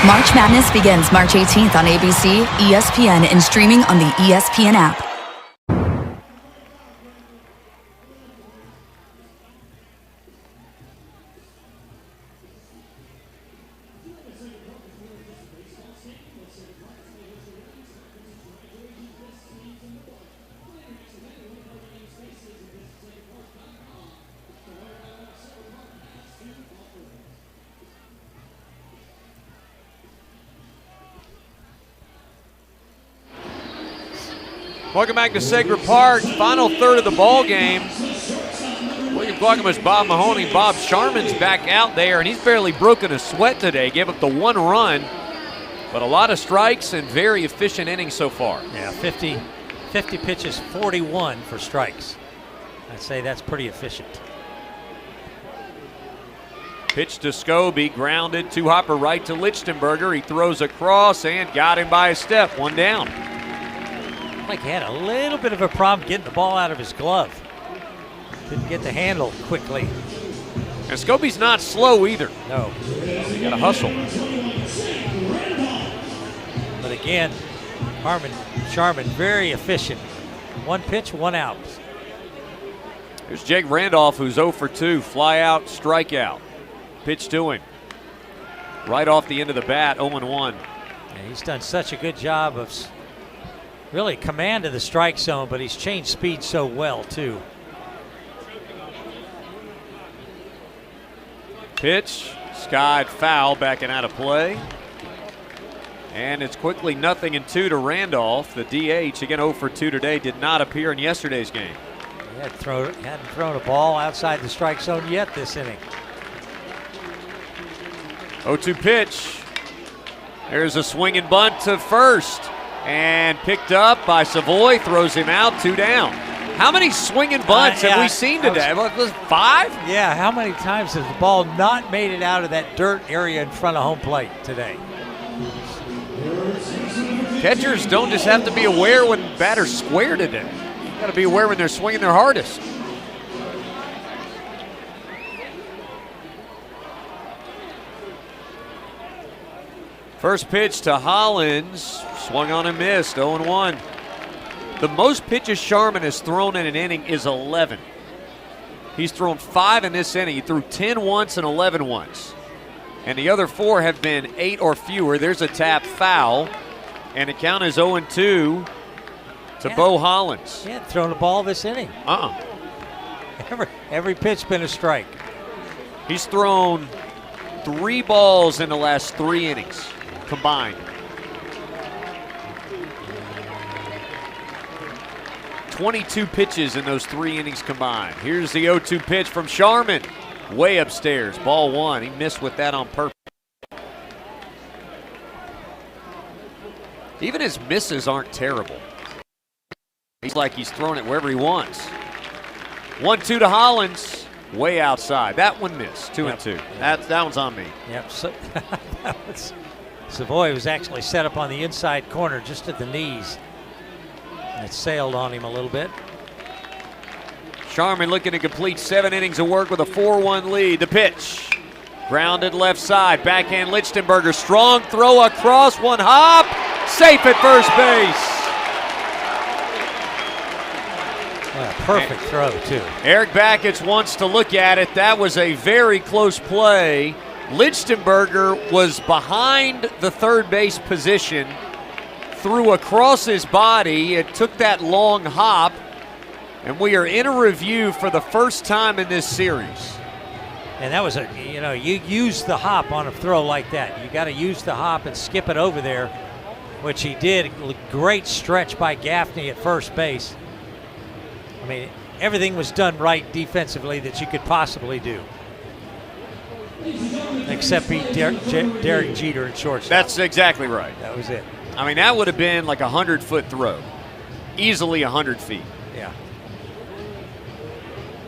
March Madness begins March 18th on ABC, ESPN, and streaming on the ESPN app. Welcome back to Sacred Park. Final third of the ball game. William Guacamas, Bob Mahoney, Bob Sharman's back out there, and he's barely broken a sweat today. Gave up the 1 run, but a lot of strikes and very efficient innings so far. Yeah, 50 pitches, 41 for strikes. I'd say that's pretty efficient. Pitch to Scobie, grounded, 2-hopper right to Lichtenberger. He throws across and got him by a step, 1 down. Like he had a little bit of a problem getting the ball out of his glove. Didn't get the handle quickly. And Scobie's not slow either. No. You got to hustle. But again, Sharman very efficient. 1 pitch, 1 out. Here's Jake Randolph, who's 0 for 2. Fly out, strikeout. Pitch to him. right off the end of the bat, 0-1. And he's done such a good job of really command of the strike zone, but he's changed speed so well, too. Pitch, skied foul, backing out of play. And it's quickly 0-2 to Randolph. The DH, again 0 for 2 today, did not appear in yesterday's game. He hadn't thrown a ball outside the strike zone yet this inning. 0-2 pitch. There's a swinging bunt to first. And picked up by Savoy, throws him out, 2 down. How many swinging bunts have we seen today? Was 5? Yeah, how many times has the ball not made it out of that dirt area in front of home plate today? Catchers don't just have to be aware when batters square today. You got to be aware when they're swinging their hardest. First pitch to Hollins, swung on and missed, 0-1. The most pitches Sharman has thrown in an inning is 11. He's thrown 5 in this inning. He threw 10 once and 11 once. And the other 4 have been 8 or fewer. There's a tap foul. And the count is 0-2 to Bo Hollins. He hadn't thrown a ball this inning. Every pitch been a strike. He's thrown 3 balls in the last 3 innings combined. 22 pitches in those 3 innings combined. Here's the 0-2 pitch from Sharman. Way upstairs, ball 1. He missed with that on purpose. Even his misses aren't terrible. He's like he's throwing it wherever he wants. 1-2 to Hollins, way outside. That one missed, 2-2. That one's on me. Yep. So Savoy was actually set up on the inside corner, just at the knees. It sailed on him a little bit. Sharman looking to complete 7 innings of work with a 4-1 lead. The pitch, grounded left side, backhand Lichtenberger, strong throw across, 1 hop, safe at first base. What a perfect throw, too. Eric Backets wants to look at it. That was a very close play. Lichtenberger was behind the third base position, threw across his body. It took that long hop, and we are in a review for the first time in this series. And that was you use the hop on a throw like that. You got to use the hop and skip it over there, which he did. Great stretch by Gaffney at first base. I mean, everything was done right defensively that you could possibly do. Except beat Derek Jeter in shortstop. That's exactly right. That was it. I mean, that would have been like a 100-foot throw. Easily 100 feet. Yeah.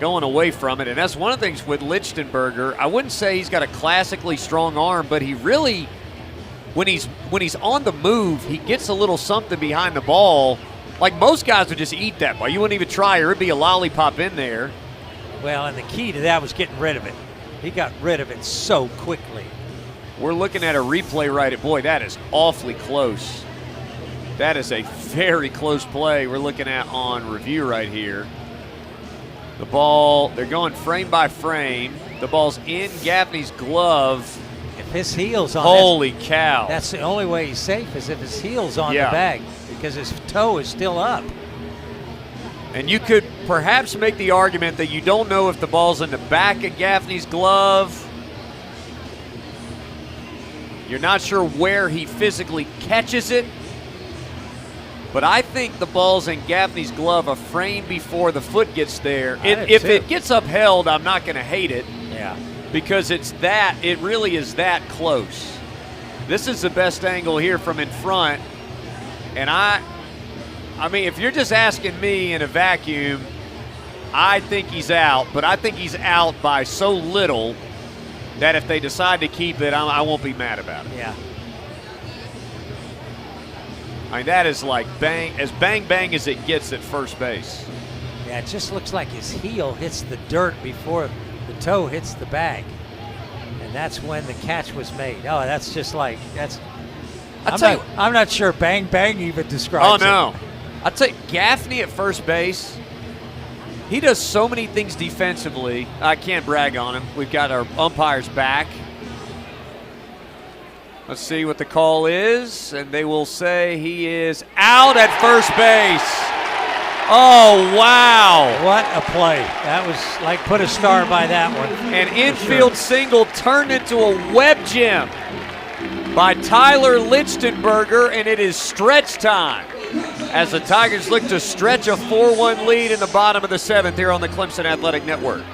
Going away from it, and that's one of the things with Lichtenberger. I wouldn't say he's got a classically strong arm, but he really, when he's on the move, he gets a little something behind the ball. Like most guys would just eat that ball. You wouldn't even try, or it'd be a lollipop in there. Well, and the key to that was getting rid of it. He got rid of it so quickly. We're looking at a replay right at, boy, that is awfully close. That is a very close play we're looking at on review right here. The ball, they're going frame by frame. The ball's in Gaffney's glove. If his heel's on, holy cow. That's the only way he's safe, is if his heel's on the bag, because his toe is still up. And you could perhaps make the argument that you don't know if the ball's in the back of Gaffney's glove. You're not sure where he physically catches it. But I think the ball's in Gaffney's glove a frame before the foot gets there. If it gets upheld, I'm not going to hate it. Yeah. Because it really is that close. This is the best angle here from in front. And I mean, if you're just asking me in a vacuum, I think he's out. But I think he's out by so little that if they decide to keep it, I won't be mad about it. Yeah. I mean, that is like bang as it gets at first base. Yeah, it just looks like his heel hits the dirt before the toe hits the bag. And that's when the catch was made. Oh, that's just like, I'm not sure bang bang even describes it. Oh, no. I'll tell you, Gaffney at first base, he does so many things defensively. I can't brag on him. We've got our umpires back. Let's see what the call is, and they will say he is out at first base. Oh, wow. What a play. That was like put a star by that one. An infield single turned into a web gem by Tyler Lichtenberger, and it is stretch time as the Tigers look to stretch a 4-1 lead in the bottom of the 7th here on the Clemson Athletic Network.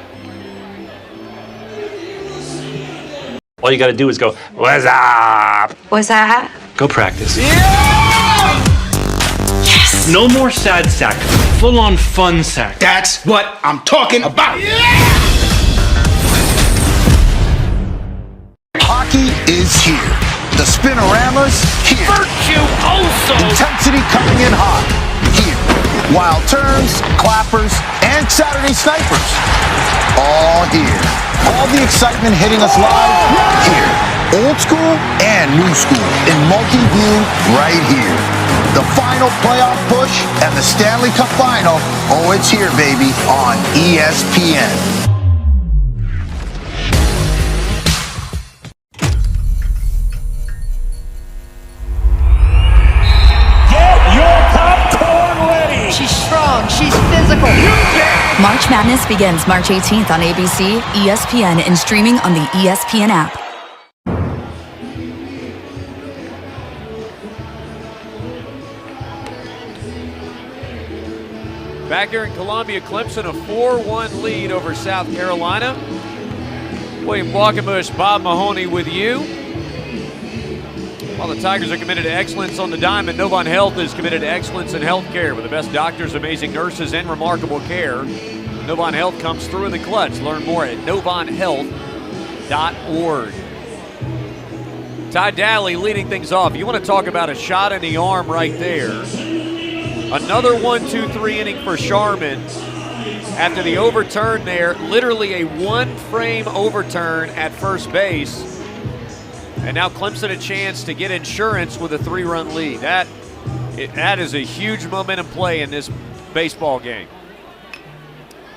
All you got to do is go, what's up? What's that? Go practice. Yeah! Yes! No more sad sack. Full-on fun sack. That's what I'm talking about. Hockey is here. The Spinoramas here. Virtuoso! Intensity coming in hot here. Wild turns, clappers, and Saturday snipers. All here. All the excitement hitting us live here. Old school and new school in multi-view right here. The final playoff push and the Stanley Cup final. Oh, it's here, baby, on ESPN. She's strong. She's physical. March Madness begins March 18th on ABC, ESPN, and streaming on the ESPN app. Back here in Columbia, Clemson a 4-1 lead over South Carolina. William Walkenbush, Bob Mahoney with you. While the Tigers are committed to excellence on the diamond, Novant Health is committed to excellence in health care with the best doctors, amazing nurses, and remarkable care. Novant Health comes through in the clutch. Learn more at novanthealth.org. Ty Daly leading things off. You want to talk about a shot in the arm right there. Another 1-2-3 inning for Sharman. After the overturn there, literally a one-frame overturn at first base. And now Clemson a chance to get insurance with a 3-run lead. That is a huge momentum play in this baseball game.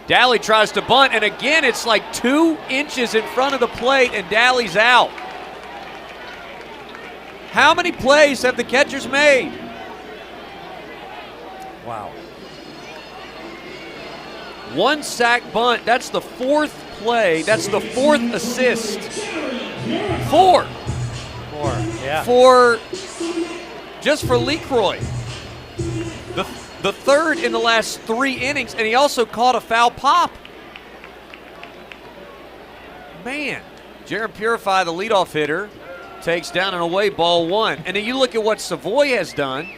Daly tries to bunt, and again, it's like 2 inches in front of the plate, and Daly's out. How many plays have the catchers made? Wow. 1 sack bunt. That's the 4th play. That's the 4th assist. 4. Yeah. Just for LeCroy. The 3rd in the last 3 innings, and he also caught a foul pop. Man, Jaron Purify, the leadoff hitter, takes down and away ball 1. And then you look at what Savoy has done.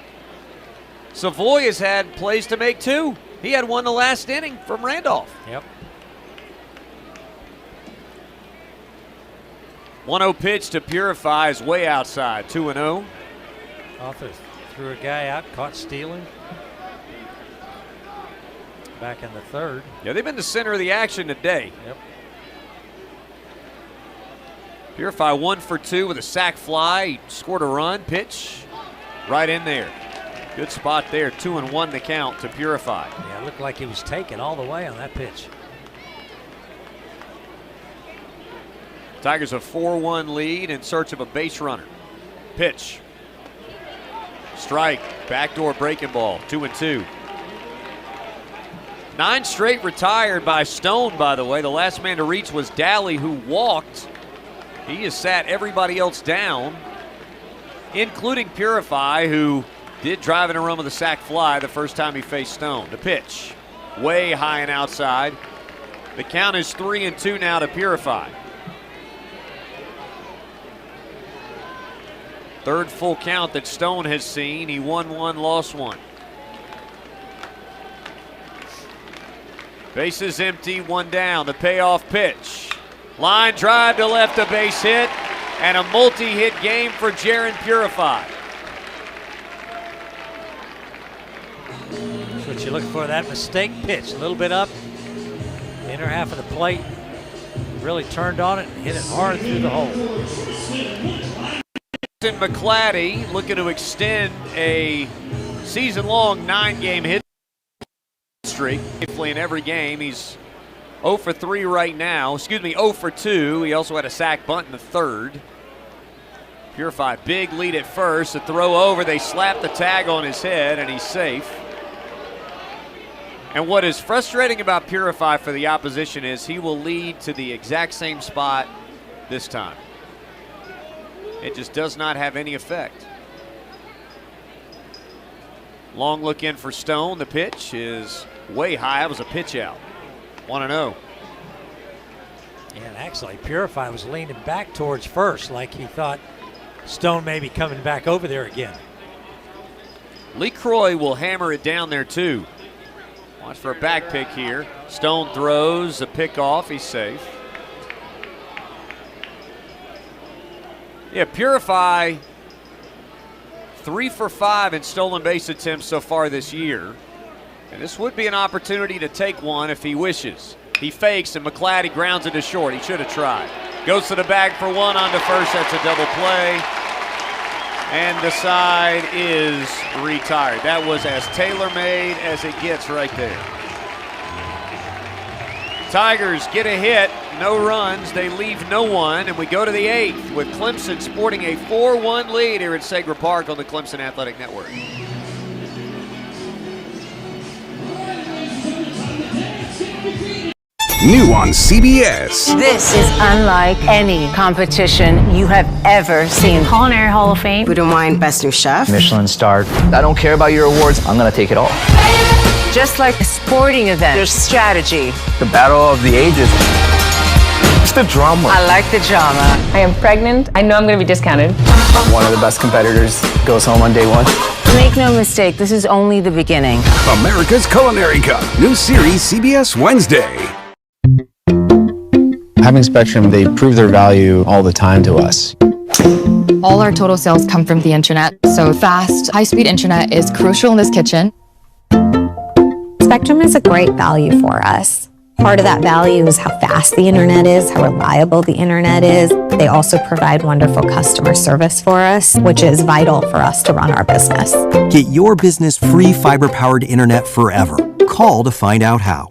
Savoy has had plays to make 2. He had one the last inning from Randolph. Yep. 1-0 pitch to Purify is way outside, 2-0. Arthur threw a guy out, caught stealing. Back in the 3rd. Yeah, they've been the center of the action today. Yep. Purify 1 for 2 with a sac fly. He scored a run, pitch right in there. Good spot there, 2-1 the count to Purify. Yeah, it looked like he was taken all the way on that pitch. Tigers a 4-1 lead in search of a base runner. Pitch. Strike. Backdoor breaking ball. 2-2. 9 straight retired by Stone, by the way. The last man to reach was Daly, who walked. He has sat everybody else down, including Purify, who did drive in a run with a sac fly the first time he faced Stone. The pitch. Way high and outside. The count is 3-2 now to Purify. 3rd full count that Stone has seen. He won 1, lost 1. Bases empty, 1 down. The payoff pitch. Line drive to left, a base hit, and a multi-hit game for Jaron Purify. That's what you look for, that mistake pitch. A little bit up, inner half of the plate. Really turned on it and hit it hard through the hole. McClatty looking to extend a season-long 9-game hit streak. Hopefully in every game. He's 0 for 3 right now. 0 for 2. He also had a sac bunt in the 3rd. Purify, big lead at first. A throw over, they slap the tag on his head, and he's safe. And what is frustrating about Purify for the opposition is he will lead to the exact same spot this time. It just does not have any effect. Long look in for Stone. The pitch is way high. It was a pitch out. 1-0. And actually, Purify was leaning back towards first, like he thought Stone may be coming back over there again. Lee Croy will hammer it down there too. Watch for a back pick here. Stone throws a pick off. He's safe. Yeah, Purify 3 for 5 in stolen base attempts so far this year. And this would be an opportunity to take one if he wishes. He fakes, and McClatty grounds it to short. He should have tried. Goes to the bag for one onto first. That's a double play. And the side is retired. That was as tailor-made as it gets right there. Tigers get a hit, no runs. They leave no one, and we go to the 8th with Clemson sporting a 4-1 lead here at Segra Park on the Clemson Athletic Network. New on CBS. This is unlike any competition you have ever seen. Culinary Hall of Fame. Food and Wine Best New Chef. Michelin star. I don't care about your awards. I'm going to take it all. Just like a sporting event, there's strategy. The battle of the ages. It's the drama. I like the drama. I am pregnant. I know I'm going to be discounted. One of the best competitors goes home on day one. Make no mistake, this is only the beginning. America's Culinary Cup. New series CBS Wednesday. Having Spectrum, they prove their value all the time to us. All our total sales come from the internet, so fast, high-speed internet is crucial in this kitchen. Spectrum is a great value for us. Part of that value is how fast the internet is, how reliable the internet is. They also provide wonderful customer service for us, which is vital for us to run our business. Get your business free fiber-powered internet forever. Call to find out how.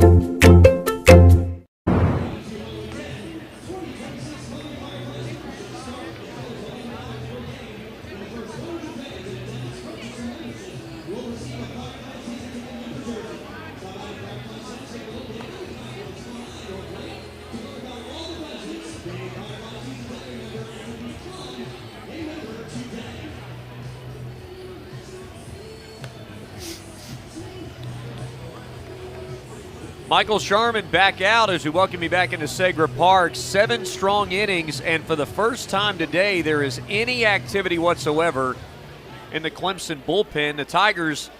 Michael Sharman back out as we welcome you back into Segra Park. 7 strong innings, and for the first time today, there is any activity whatsoever in the Clemson bullpen. The Tigers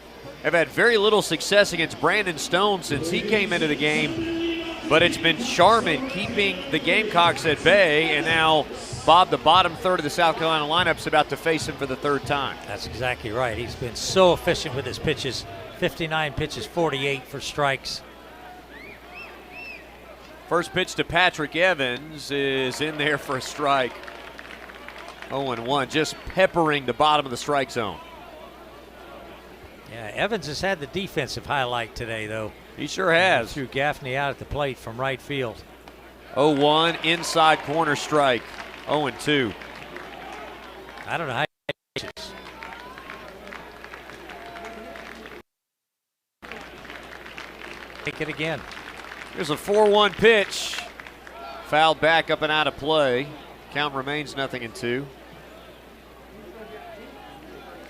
have had very little success against Brandon Stone since he came into the game, but it's been Sharman keeping the Gamecocks at bay, and now Bob, the bottom third of the South Carolina lineup, is about to face him for the 3rd time. That's exactly right. He's been so efficient with his pitches. 59 pitches, 48 for strikes. First pitch to Patrick Evans is in there for a strike. 0-1, just peppering the bottom of the strike zone. Yeah, Evans has had the defensive highlight today, though. He sure has. He threw Gaffney out at the plate from right field. 0-1, inside corner strike. 0-2. I don't know how he pitches. Take it again. Here's a 4-1 pitch. Fouled back up and out of play. Count remains 0-2.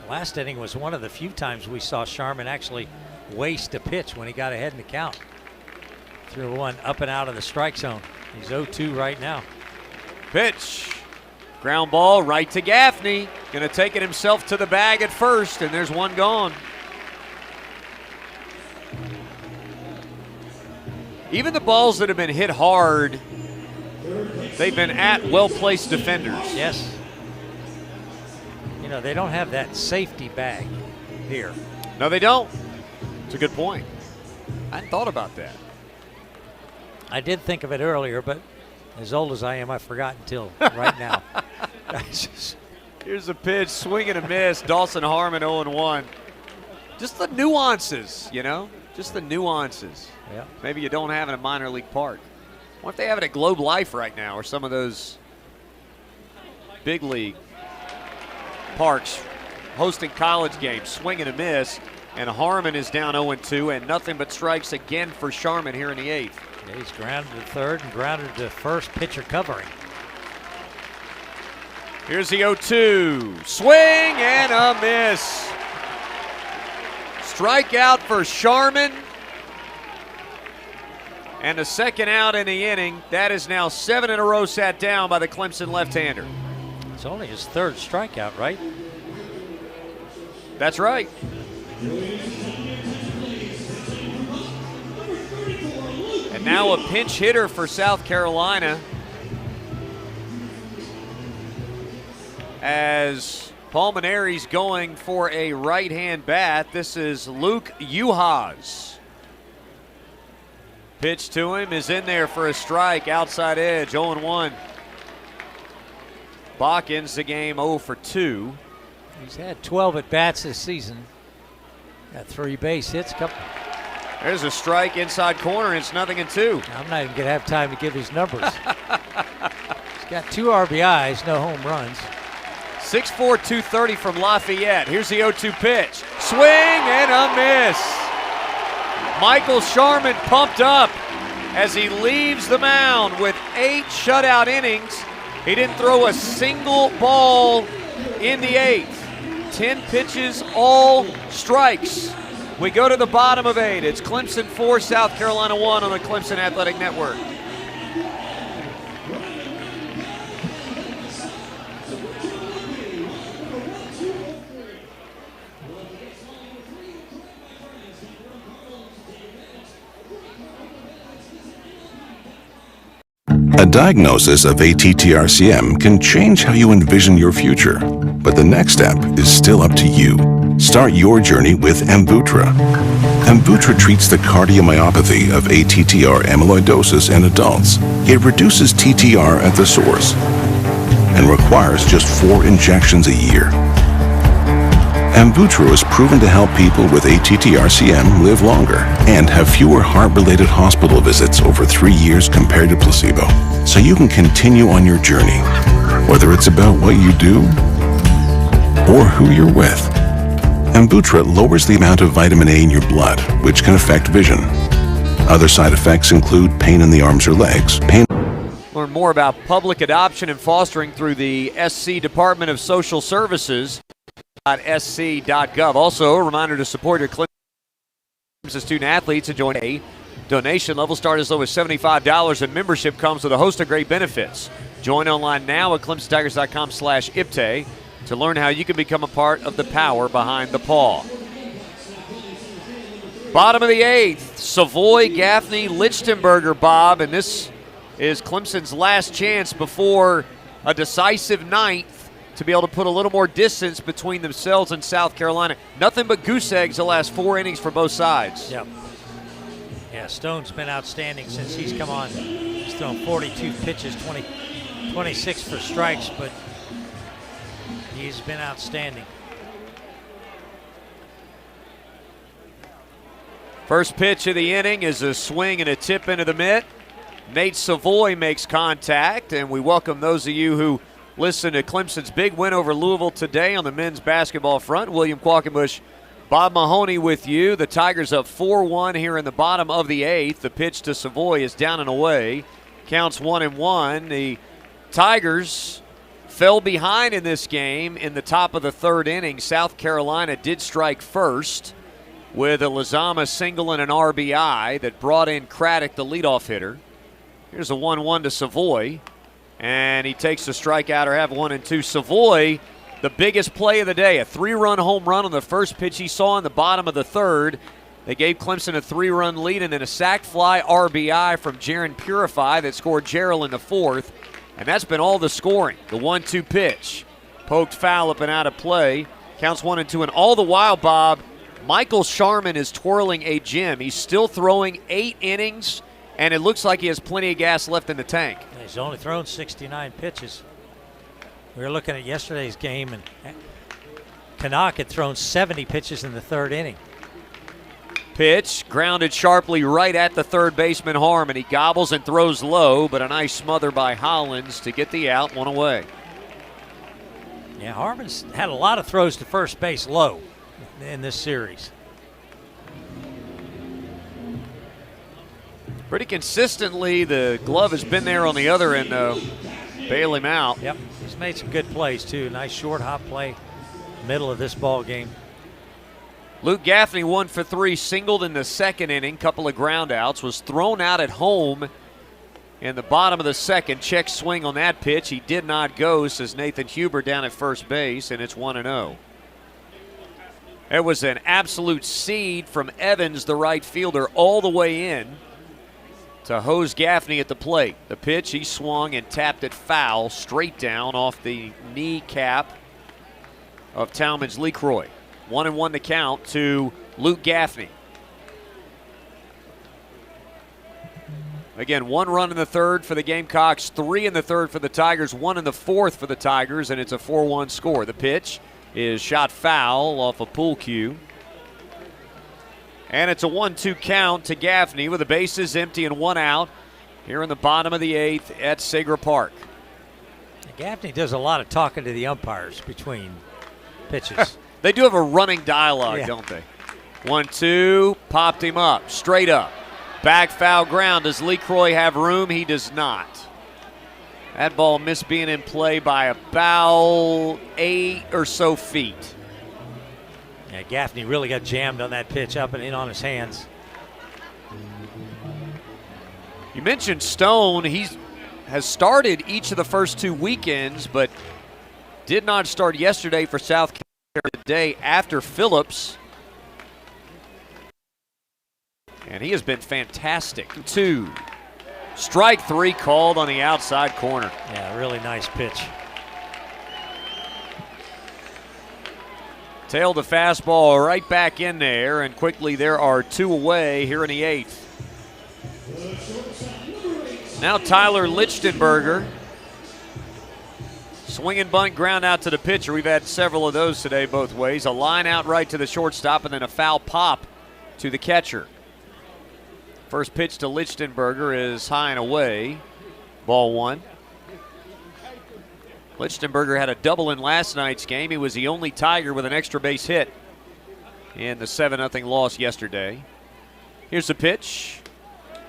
Last inning was one of the few times we saw Sharman actually waste a pitch when he got ahead in the count. Threw one up and out of the strike zone. He's 0-2 right now. Pitch. Ground ball right to Gaffney. Going to take it himself to the bag at first, and there's one gone. Even the balls that have been hit hard, they've been at well-placed defenders. Yes. You know, they don't have that safety bag here. No, they don't. It's a good point. I hadn't thought about that. I did think of it earlier, but as old as I am, I forgot until right now. Here's a pitch, swing and a miss. Dawson Harmon 0-1. Just the nuances, you know? Just the nuances. Yeah. Maybe you don't have in a minor league park. What if they have it at Globe Life right now or some of those big league Parks hosting college games, swing and a miss, and Harmon is down 0-2, and nothing but strikes again for Sharman here in the 8th. Yeah, he's grounded to third and grounded to first, pitcher covering. Here's the 0-2, swing and a miss. Strikeout for Sharman. And the second out in the inning. That is now 7 in a row sat down by the Clemson left-hander. It's only his third strikeout, right? That's right. And now a pinch hitter for South Carolina as Pulmonari's going for a right-hand bat. This is Luke Uhas. Pitch to him is in there for a strike, outside edge, 0-1. Bach ends the game 0-2. He's had 12 at-bats this season. Got 3 base hits. There's a strike inside corner, and it's 0-2. I'm not even going to have time to give his numbers. He's got 2 RBIs, no home runs. 6'4", 230 from Lafayette. Here's the 0-2 pitch. Swing and a miss. Michael Sharman pumped up as he leaves the mound with 8 shutout innings. He didn't throw a single ball in the 8th. 10 pitches, all strikes. We go to the bottom of 8. It's Clemson 4, South Carolina 1 on the Clemson Athletic Network. A diagnosis of ATTR-CM can change how you envision your future, but the next step is still up to you. Start your journey with Amvuttra. Amvuttra treats the cardiomyopathy of ATTR amyloidosis in adults. It reduces TTR at the source and requires just 4 injections a year. Amvuttra is proven to help people with ATTR-CM live longer and have fewer heart-related hospital visits over 3 years compared to placebo. So you can continue on your journey, whether it's about what you do or who you're with. Amvuttra lowers the amount of vitamin A in your blood, which can affect vision. Other side effects include pain in the arms or legs, pain. Learn more about public adoption and fostering through the SC Department of Social Services. .sc.gov. Also, a reminder to support your Clemson student athletes and join a donation level start as low as $75, and membership comes with a host of great benefits. Join online now at clemsontigers.com/IPTE to learn how you can become a part of the power behind the paw. Bottom of the 8th, Savoy, Gaffney, Lichtenberger, Bob, and this is Clemson's last chance before a decisive 9th to be able to put a little more distance between themselves and South Carolina. Nothing but goose eggs the last 4 innings for both sides. Yep. Yeah, Stone's been outstanding since he's come on. He's thrown 42 pitches, 26 for strikes, but he's been outstanding. First pitch of the inning is a swing and a tip into the mitt. Nate Savoy makes contact, and we welcome those of you who listen to Clemson's big win over Louisville today on the men's basketball front. William Qualkenbush, Bob Mahoney with you. The Tigers up 4-1 here in the bottom of the 8th. The pitch to Savoy is down and away. Counts 1-1. The Tigers fell behind in this game in the top of the 3rd inning. South Carolina did strike first with a Lizama single and an RBI that brought in Craddock, the leadoff hitter. Here's a 1-1 to Savoy. And he takes the strikeout or have 1-2. Savoy, the biggest play of the day, a 3-run home run on the first pitch he saw in the bottom of the 3rd. They gave Clemson a 3-run lead, and then a sac fly RBI from Jaron Purify that scored Jarrell in the 4th. And that's been all the scoring. The 1-2 pitch, poked foul up and out of play. Counts 1-2. And all the while, Bob, Michael Sharman is twirling a gem. He's still throwing 8 innings, and it looks like he has plenty of gas left in the tank. He's only thrown 69 pitches. We were looking at yesterday's game, and Canuck had thrown 70 pitches in the 3rd inning. Pitch grounded sharply right at the third baseman Harmon. He gobbles and throws low, but a nice smother by Hollins to get the out, 1 away. Yeah, Harmon's had a lot of throws to first base low in this series. Pretty consistently, the glove has been there on the other end, though. Bail him out. Yep, he's made some good plays, too. Nice short hop play, middle of this ball game. Luke Gaffney 1 for 3, singled in the second inning, couple of ground outs, was thrown out at home in the bottom of the second. Check swing on that pitch. He did not go, says Nathan Huber down at first base, and it's 1-0. It was an absolute seed from Evans, the right fielder, all the way in to hose Gaffney at the plate. The pitch, he swung and tapped it foul, straight down off the kneecap of Talmadge LeCroy. 1-1 the count to Luke Gaffney. Again, 1 run in the third for the Gamecocks, 3 in the third for the Tigers, 1 in the fourth for the Tigers, and it's a 4-1 score. The pitch is shot foul off a pool cue. And it's a 1-2 count to Gaffney with the bases empty and 1 out here in the bottom of the 8th at Segra Park. Gaffney does a lot of talking to the umpires between pitches. They do have a running dialogue, don't they? 1-2, popped him up, straight up. Back foul ground. Does LeCroy have room? He does not. That ball missed being in play by about 8 or so feet. Yeah, Gaffney really got jammed on that pitch, up and in on his hands. You mentioned Stone. He has started each of the first 2 weekends, but did not start yesterday for South Carolina today after Phillips. And he has been fantastic. 2. Strike 3 called on the outside corner. Yeah, really nice pitch. Tailed the fastball right back in there, and quickly there are 2 away here in the 8th. Now Tyler Lichtenberger. Swing and bunt ground out to the pitcher. We've had several of those today both ways. A line out right to the shortstop and then a foul pop to the catcher. First pitch to Lichtenberger is high and away. Ball 1. Lichtenberger had a double in last night's game. He was the only Tiger with an extra base hit in the 7-0 loss yesterday. Here's the pitch.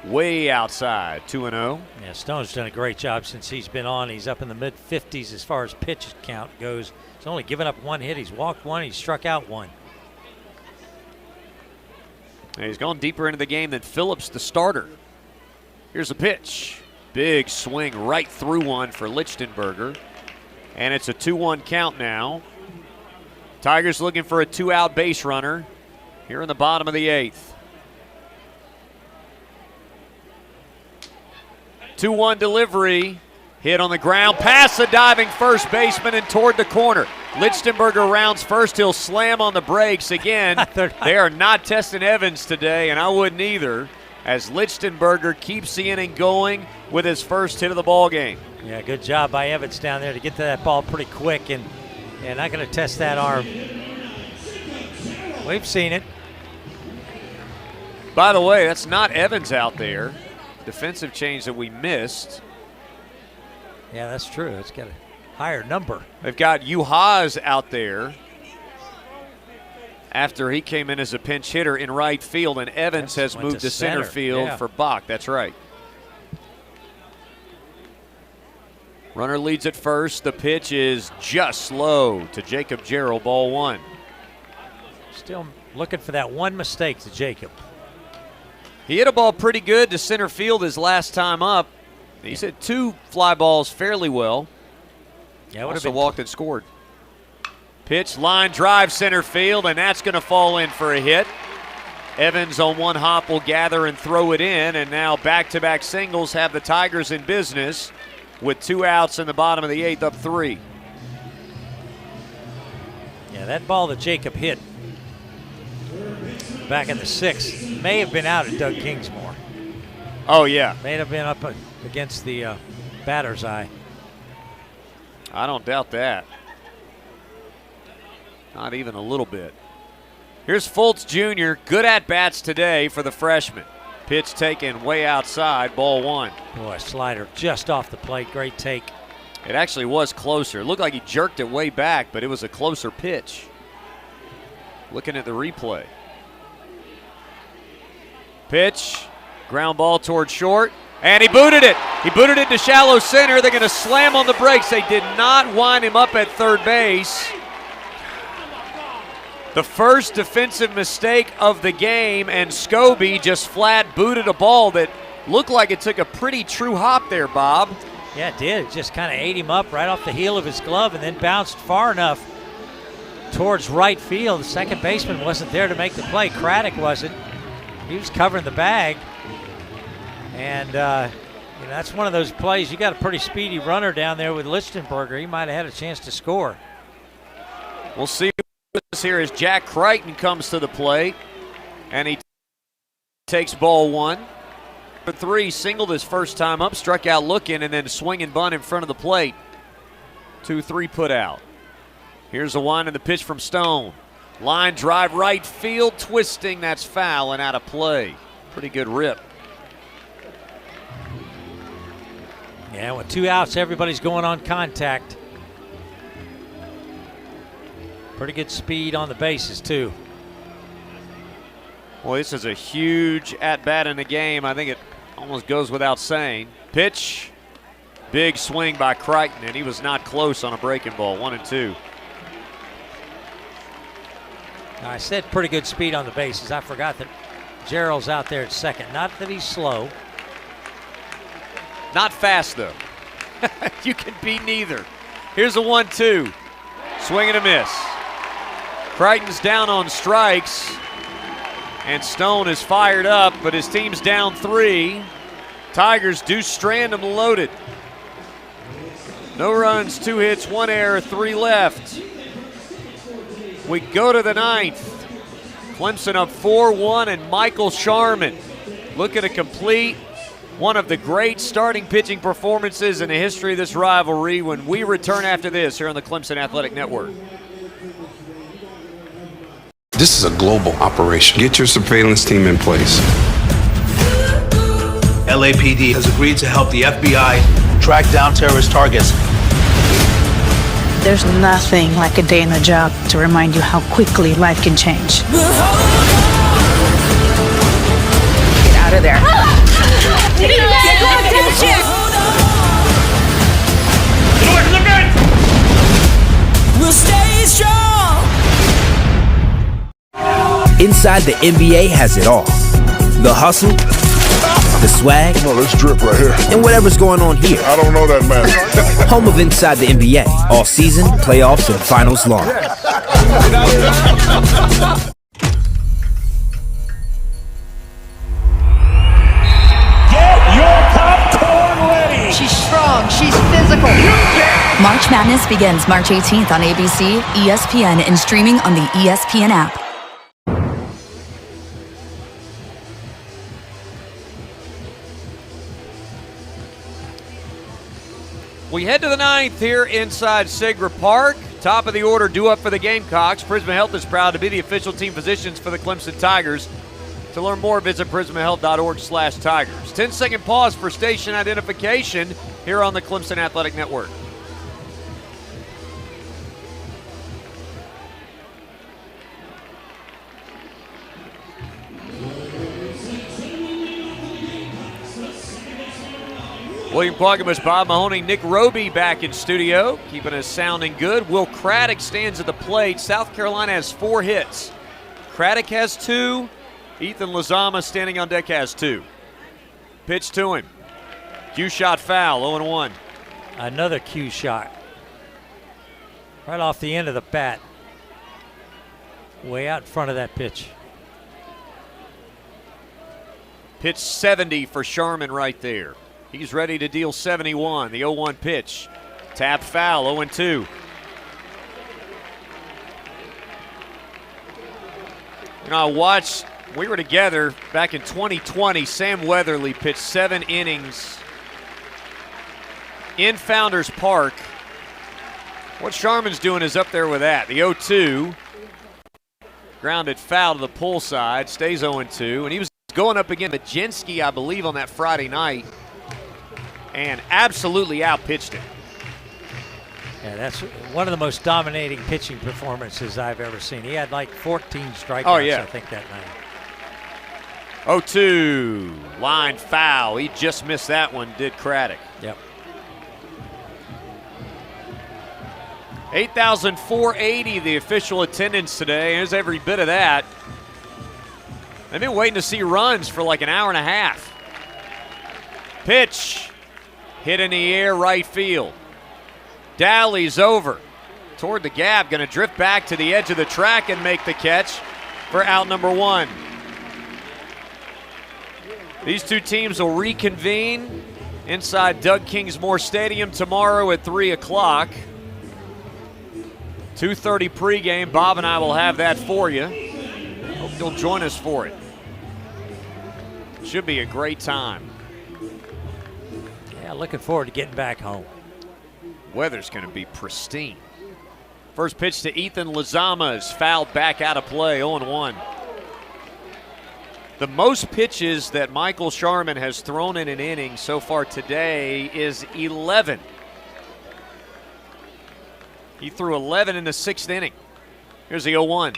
Way outside, 2-0. Yeah, Stone's done a great job since he's been on. He's up in the mid-50s as far as pitch count goes. He's only given up 1 hit. He's walked 1. He's struck out 1. And he's gone deeper into the game than Phillips, the starter. Here's a pitch. Big swing right through one for Lichtenberger. And it's a 2-1 count now. Tigers looking for a 2-out base runner here in the bottom of the 8th. 2-1 delivery. Hit on the ground, past the diving first baseman and toward the corner. Lichtenberger rounds first. He'll slam on the brakes again. They are not testing Evans today, and I wouldn't either, as Lichtenberger keeps the inning going with his first hit of the ball game. Yeah, good job by Evans down there to get to that ball pretty quick, and not going to test that arm. We've seen it. By the way, that's not Evans out there. Defensive change that we missed. Yeah, that's true. It's got a higher number. They've got Uhas out there after he came in as a pinch hitter in right field, and Evans has moved to center field for Bach. That's right. Runner leads at first. The pitch is just low to Jacob Jarrell, ball 1. Still looking for that one mistake to Jacob. He hit a ball pretty good to center field his last time up. He's hit 2 fly balls fairly well. Yeah, also walked and scored. Pitch, line drive, center field, and that's going to fall in for a hit. Evans on one hop will gather and throw it in, and now back-to-back singles have the Tigers in business with 2 outs in the bottom of the 8th, up 3. Yeah, that ball that Jacob hit back in the 6th may have been out at Doug Kingsmore. Oh, yeah. May have been up against the batter's eye. I don't doubt that. Not even a little bit. Here's Fultz Jr. Good at-bats today for the freshman. Pitch taken way outside, ball 1. Boy, slider just off the plate. Great take. It actually was closer. It looked like he jerked it way back, but it was a closer pitch. Looking at the replay. Pitch, ground ball toward short, and he booted it. He booted it to shallow center. They're going to slam on the brakes. They did not wind him up at third base. The first defensive mistake of the game, and Scobie just flat booted a ball that looked like it took a pretty true hop there, Bob. Yeah, it did. It just kind of ate him up right off the heel of his glove and then bounced far enough towards right field. The second baseman wasn't there to make the play. Craddock wasn't. He was covering the bag. And that's one of those plays. You got a pretty speedy runner down there with Lichtenberger. He might have had a chance to score. We'll see this here as Jack Crichton comes to the plate. And he takes ball one. For three, singled his first time up, struck out looking, and then swing and bunt in front of the plate. 2-3 put out. Here's the one and the pitch from Stone. Line drive right field, twisting, that's foul and out of play. Pretty good rip. Yeah, with 2 outs, everybody's going on contact. Pretty good speed on the bases, too. Well, this is a huge at-bat in the game. I think it almost goes without saying. Pitch, big swing by Crichton, and he was not close on a breaking ball, 1-2. I said pretty good speed on the bases. I forgot that Gerald's out there at second. Not that he's slow. Not fast, though. You can be neither. Here's a 1-2. Swing and a miss. Crichton's down on strikes. And Stone is fired up, but his team's down 3. Tigers do strand him loaded. No runs, 2 hits, 1 error, 3 left. We go to the 9th. Clemson up 4-1, and Michael Sharman looking to complete one of the great starting pitching performances in the history of this rivalry when we return after this here on the Clemson Athletic Network. This is a global operation. Get your surveillance team in place. LAPD has agreed to help the FBI track down terrorist targets. There's nothing like a day in the job to remind you how quickly life can change. Get out of there. We'll stay strong. Inside the NBA has it all. The hustle, the swag, this drip right here, and whatever's going on here. I don't know that, man. Home of Inside the NBA, all season, playoffs, and finals long. Get your popcorn ready. She's strong. She's physical. March Madness begins March 18th on ABC, ESPN, and streaming on the ESPN app. We head to the 9th here inside Segra Park. Top of the order due up for the Gamecocks. Prisma Health is proud to be the official team physicians for the Clemson Tigers. To learn more, visit prismahealth.org/Tigers. 10-second pause for station identification here on the Clemson Athletic Network. William Quaggamus, Bob Mahoney, Nick Roby back in studio, keeping us sounding good. Will Craddock stands at the plate. South Carolina has 4 hits. Craddock has 2. Ethan Lozama standing on deck has 2. Pitch to him. Cue shot foul, 0-1. Another cue shot. Right off the end of the bat. Way out in front of that pitch. Pitch 70 for Sharman right there. He's ready to deal 71. The 0-1 pitch. Tap foul, 0-2. You know, I watched, we were together back in 2020. Sam Weatherly pitched 7 innings in Founders Park. What Sharman's doing is up there with that. The 0-2. Grounded foul to the pull side. Stays 0-2. And he was going up against Majinski, I believe, on that Friday night. And absolutely outpitched him. Yeah, that's one of the most dominating pitching performances I've ever seen. He had like 14 strikeouts, I think, that night. 0-2, line foul. He just missed that one, did Craddock. Yep. 8,480 the official attendance today. There's every bit of that. They've been waiting to see runs for like an hour and a half. Pitch hit in the air, right field. Dowley's over toward the gap, going to drift back to the edge of the track and make the catch for out number 1. These two teams will reconvene inside Doug Kingsmore Stadium tomorrow at 3 o'clock. 2:30 pregame. Bob and I will have that for you. Hope you'll join us for it. Should be a great time. Yeah, looking forward to getting back home. Weather's going to be pristine. First pitch to Ethan Lozama is fouled back out of play, 0-1. The most pitches that Michael Sharman has thrown in an inning so far today is 11. He threw 11 in the 6th inning. Here's the 0-1.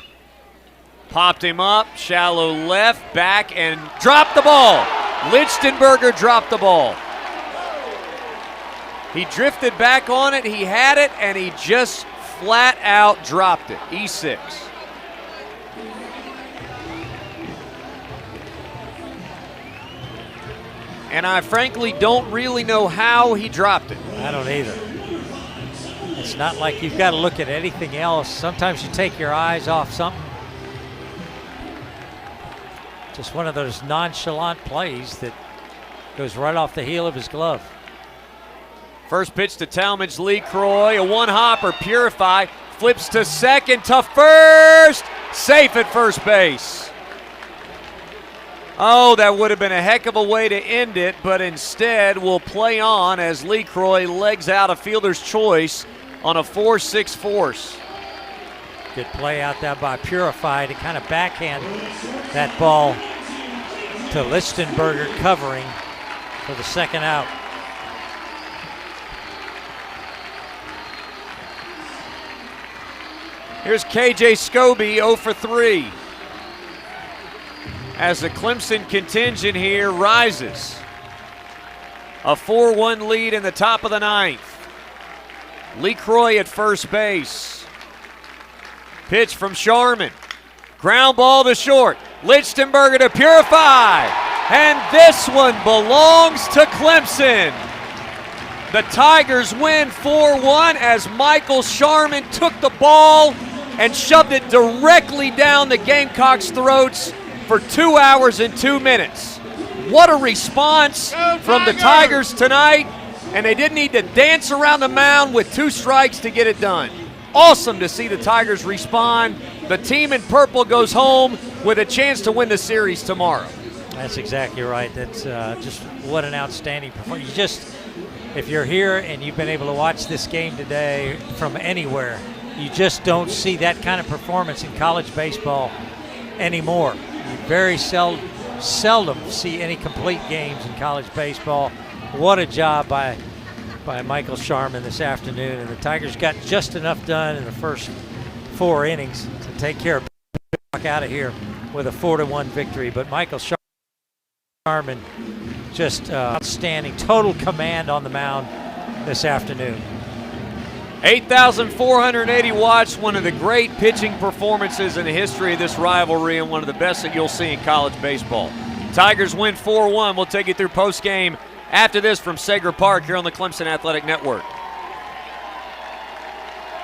Popped him up, shallow left, back, and dropped the ball. Lichtenberger dropped the ball. He drifted back on it, he had it, and he just flat out dropped it. E6. And I frankly don't really know how he dropped it. I don't either. It's not like you've got to look at anything else. Sometimes you take your eyes off something. Just one of those nonchalant plays that goes right off the heel of his glove. First pitch to Talmadge LeCroy, a one-hopper, Purify, flips to second, to first, safe at first base. Oh, that would have been a heck of a way to end it, but instead we'll play on as LeCroy legs out a fielder's choice on a 4-6 force. Good play out there by Purify to kind of backhand that ball to Lichtenberger covering for the second out. Here's KJ Scobie, 0 for 3. As the Clemson contingent here rises. A 4-1 lead in the top of the 9th. LeCroy at first base. Pitch from Sharman. Ground ball to short. Lichtenberger to Purify. And this one belongs to Clemson. The Tigers win 4-1 as Michael Sharman took the ball and shoved it directly down the Gamecocks' throats for 2 hours and 2 minutes. What a response from the Tigers tonight, and they didn't need to dance around the mound with 2 strikes to get it done. Awesome to see the Tigers respond. The team in purple goes home with a chance to win the series tomorrow. That's exactly right. That's just what an outstanding performance. If you're here and you've been able to watch this game today from anywhere, you just don't see that kind of performance in college baseball anymore. You very seldom see any complete games in college baseball. What a job by Michael Sharman this afternoon, and the Tigers got just enough done in the first 4 innings to take care of walk out of here with a 4-1 victory. But Michael Sharman just outstanding, total command on the mound this afternoon. 8,480 watts, one of the great pitching performances in the history of this rivalry and one of the best that you'll see in college baseball. Tigers win 4-1. We'll take you through postgame after this from Sager Park here on the Clemson Athletic Network.